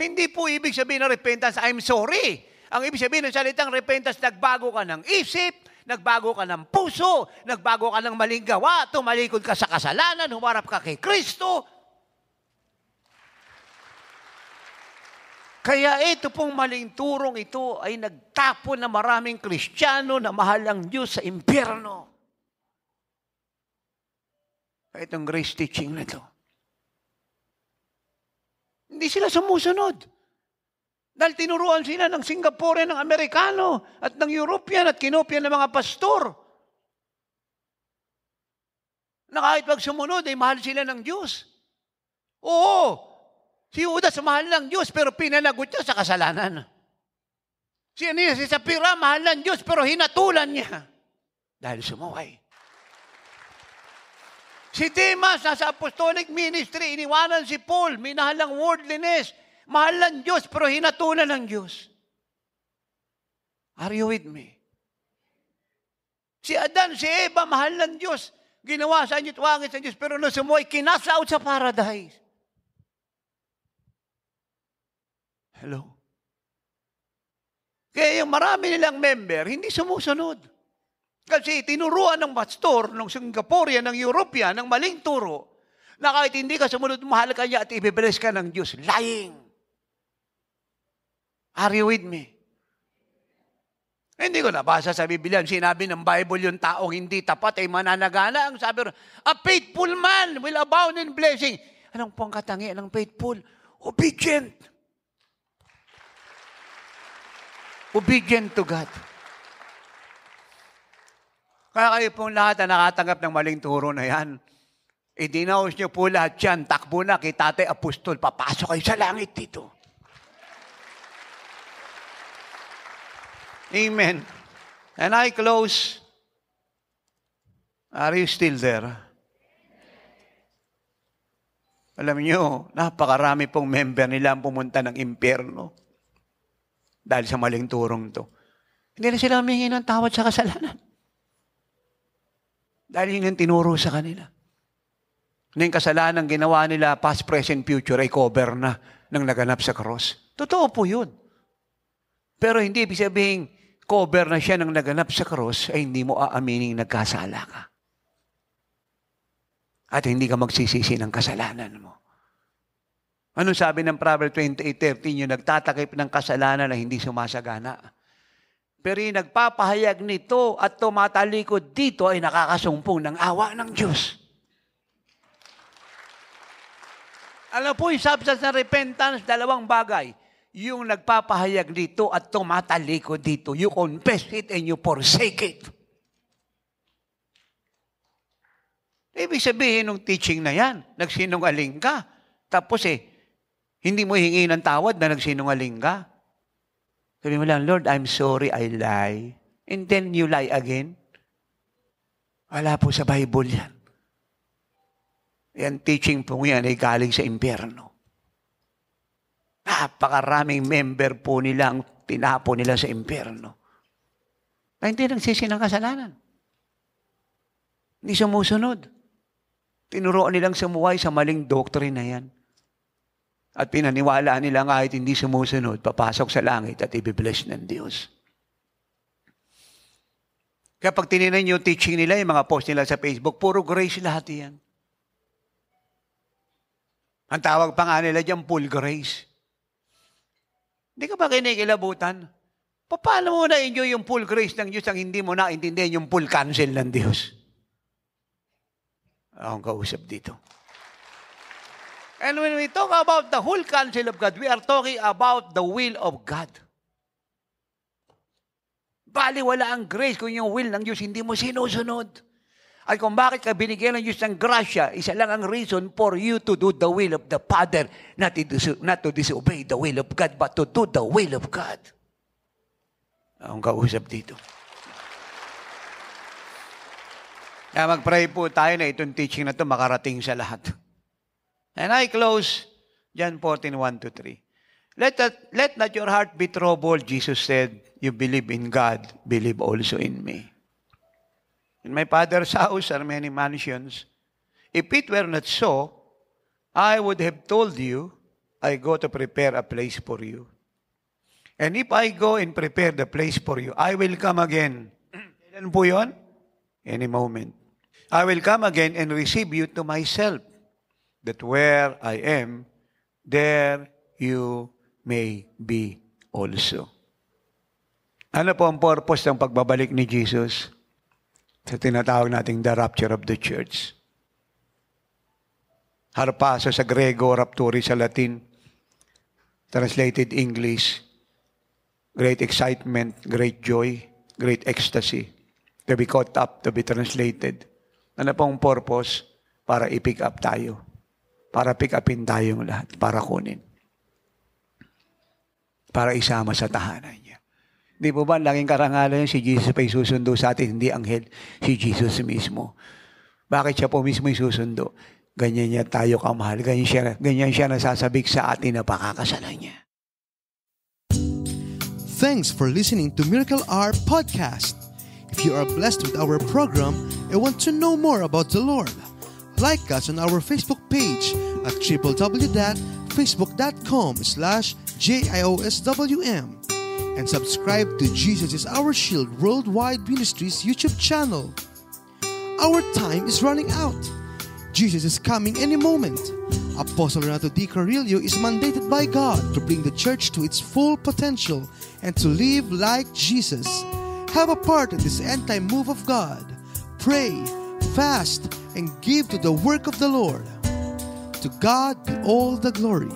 Hindi po ibig sabihin ng repentance, I'm sorry. Ang ibig sabihin ng salitang repentance, nagbago ka ng isip, nagbago ka ng puso, nagbago ka ng maling gawa, tumalikod ka sa kasalanan, humarap ka kay Kristo. Kaya ito pong maling turong ito ay nagtapon na maraming Kristiyano na mahal ang Diyos sa impyerno. Itong grace teaching na ito. Hindi sila sumusunod. Dahil tinuruan sila ng Singaporean, ng Amerikano, at ng European, at kinopyan ng mga pastor. Na kahit pag sumunod, ay mahal sila ng Diyos. Oo, si Judas mahal ng Diyos, pero pinanagot niya sa kasalanan. Si Sapphira mahal ng Diyos, pero hinatulan niya. Dahil sumuway. Si Demas, nasa apostolic ministry, iniwanan si Paul, minahal ang worldliness. Mahal ng Diyos, pero hinatulan ng Diyos. Are you with me? Si Adan, si Eva, mahal ng Diyos. Ginawa sa inyo't wangit sa Diyos, pero nung sumuway, kinasa out sa paradise. Hello? Kaya yung marami nilang member, hindi sumusunod. Kasi tinuruan ng pastor, ng Singaporean, ng European, ng maling turo, na kahit hindi ka sumunod, mahal ka niya at ibibless ka ng Diyos. Lying. Are you with me? Hindi ko nabasa sa Biblia. Sinabi ng Bible yung taong hindi tapat ay mananagana. Ang sabi rin, a faithful man will abound in blessing. Anong pong katangian ng faithful? Obedient. Obedient to God. Kaya kayo pong lahat na nakatanggap ng maling turo na yan, idinaos nyo po lahat yan, takbo na kay Tatay Apostol, papasok kayo sa langit dito. Amen. And I close. Are you still there? Alam niyo, napakarami pong member nila ang pumunta ng impyerno dahil sa maling turong to. Hindi na sila humingi ng tawad sa kasalanan. Dahil yun yung tinuro sa kanila. Na yung kasalanan ginawa nila, past, present, future, ay cover na ng naganap sa cross. Totoo po yun. Pero hindi ibig sabihin, cover na siya ng naganap sa cross, ay hindi mo aaminin nagkasala ka. At hindi ka magsisisi ng kasalanan mo. Anong sabi ng Proverbs 28:13? Yung nagtatakip ng kasalanan na hindi sumasagana. Pero yung nagpapahayag nito at tumatalikod dito ay nakakasumpong ng awa ng Diyos. Alam po, yung substance ng repentance, dalawang bagay. Yung nagpapahayag dito at tumatalikod dito. You confess it and you forsake it. Ibig sabihin ng teaching na yan, nagsinungaling ka. Tapos hindi mo hingi ng tawad na nagsinungaling ka. Sabi mo lang, Lord, I'm sorry, I lie. And then you lie again. Wala po sa Bible yan. Yan teaching po yan ay galing sa impyerno. Napakaraming member po nila ang tinapo nila sa impyerno. Na hindi nagsisi ng kasalanan. Hindi sumusunod. Tinuruan nilang sumuway sa maling doctrine na yan. At pinaniwalaan nila kahit hindi sumusunod, papasok sa langit at ibibless ng Diyos. Kaya pag tininan yung teaching nila, yung mga post nila sa Facebook, puro grace lahat yan. Ang tawag pa nga nila dyan, full grace. Hindi ka ba kinikilabutan? Paano mo na-enjoy yung full grace ng Diyos ang hindi mo naintindihan yung full cancel ng Diyos? Akong kausap dito. And when we talk about the whole counsel of God, we are talking about the will of God. Bali, wala ang grace kung yung will ng Diyos hindi mo sinusunod. At kung bakit ka binigyan ng Diyos ng grasya, isa lang ang reason for you to do the will of the Father, not to disobey the will of God, but to do the will of God. Ang kausap dito. Kaya mag-pray po tayo na itong teaching na ito makarating sa lahat. And I close John 14:1-3. Let not your heart be troubled, Jesus said. You believe in God, believe also in me. In my Father's house are many mansions. If it were not so, I would have told you, I go to prepare a place for you. And if I go and prepare the place for you, I will come again. Kailan po yun? Any moment. I will come again and receive you to myself, that where I am, there you may be also. Ano po ang purpose ng pagbabalik ni Jesus? Sa tinatawag nating the rapture of the church. Harpazo sa Grego, rapturi sa Latin, translated English, great excitement, great joy, great ecstasy, to be caught up, to be translated. Ano pong purpose? Para i-pick up tayo. Para pick upin tayong lahat. Para kunin. Para isama sa tahanan niya. Di po ba, laging karangalan si Jesus pa isusundo sa atin, hindi anghel, si Jesus mismo. Bakit siya po mismo isusundo? Ganyan niya tayo kamahal. Ganyan siya nasasabik sa atin na pakakasalan niya. Thanks for listening to Miracle Hour Podcast. If you are blessed with our program and want to know more about the Lord, like us on our Facebook page at www.facebook.com/JIOSWM and subscribe to Jesus is Our Shield Worldwide Ministries YouTube channel. Our time is running out. Jesus is coming any moment. Apostle Renato D. Carrillo is mandated by God to bring the church to its full potential and to live like Jesus. Have a part in this end-time move of God. Pray, fast, and give to the work of the Lord. To God be all the glory.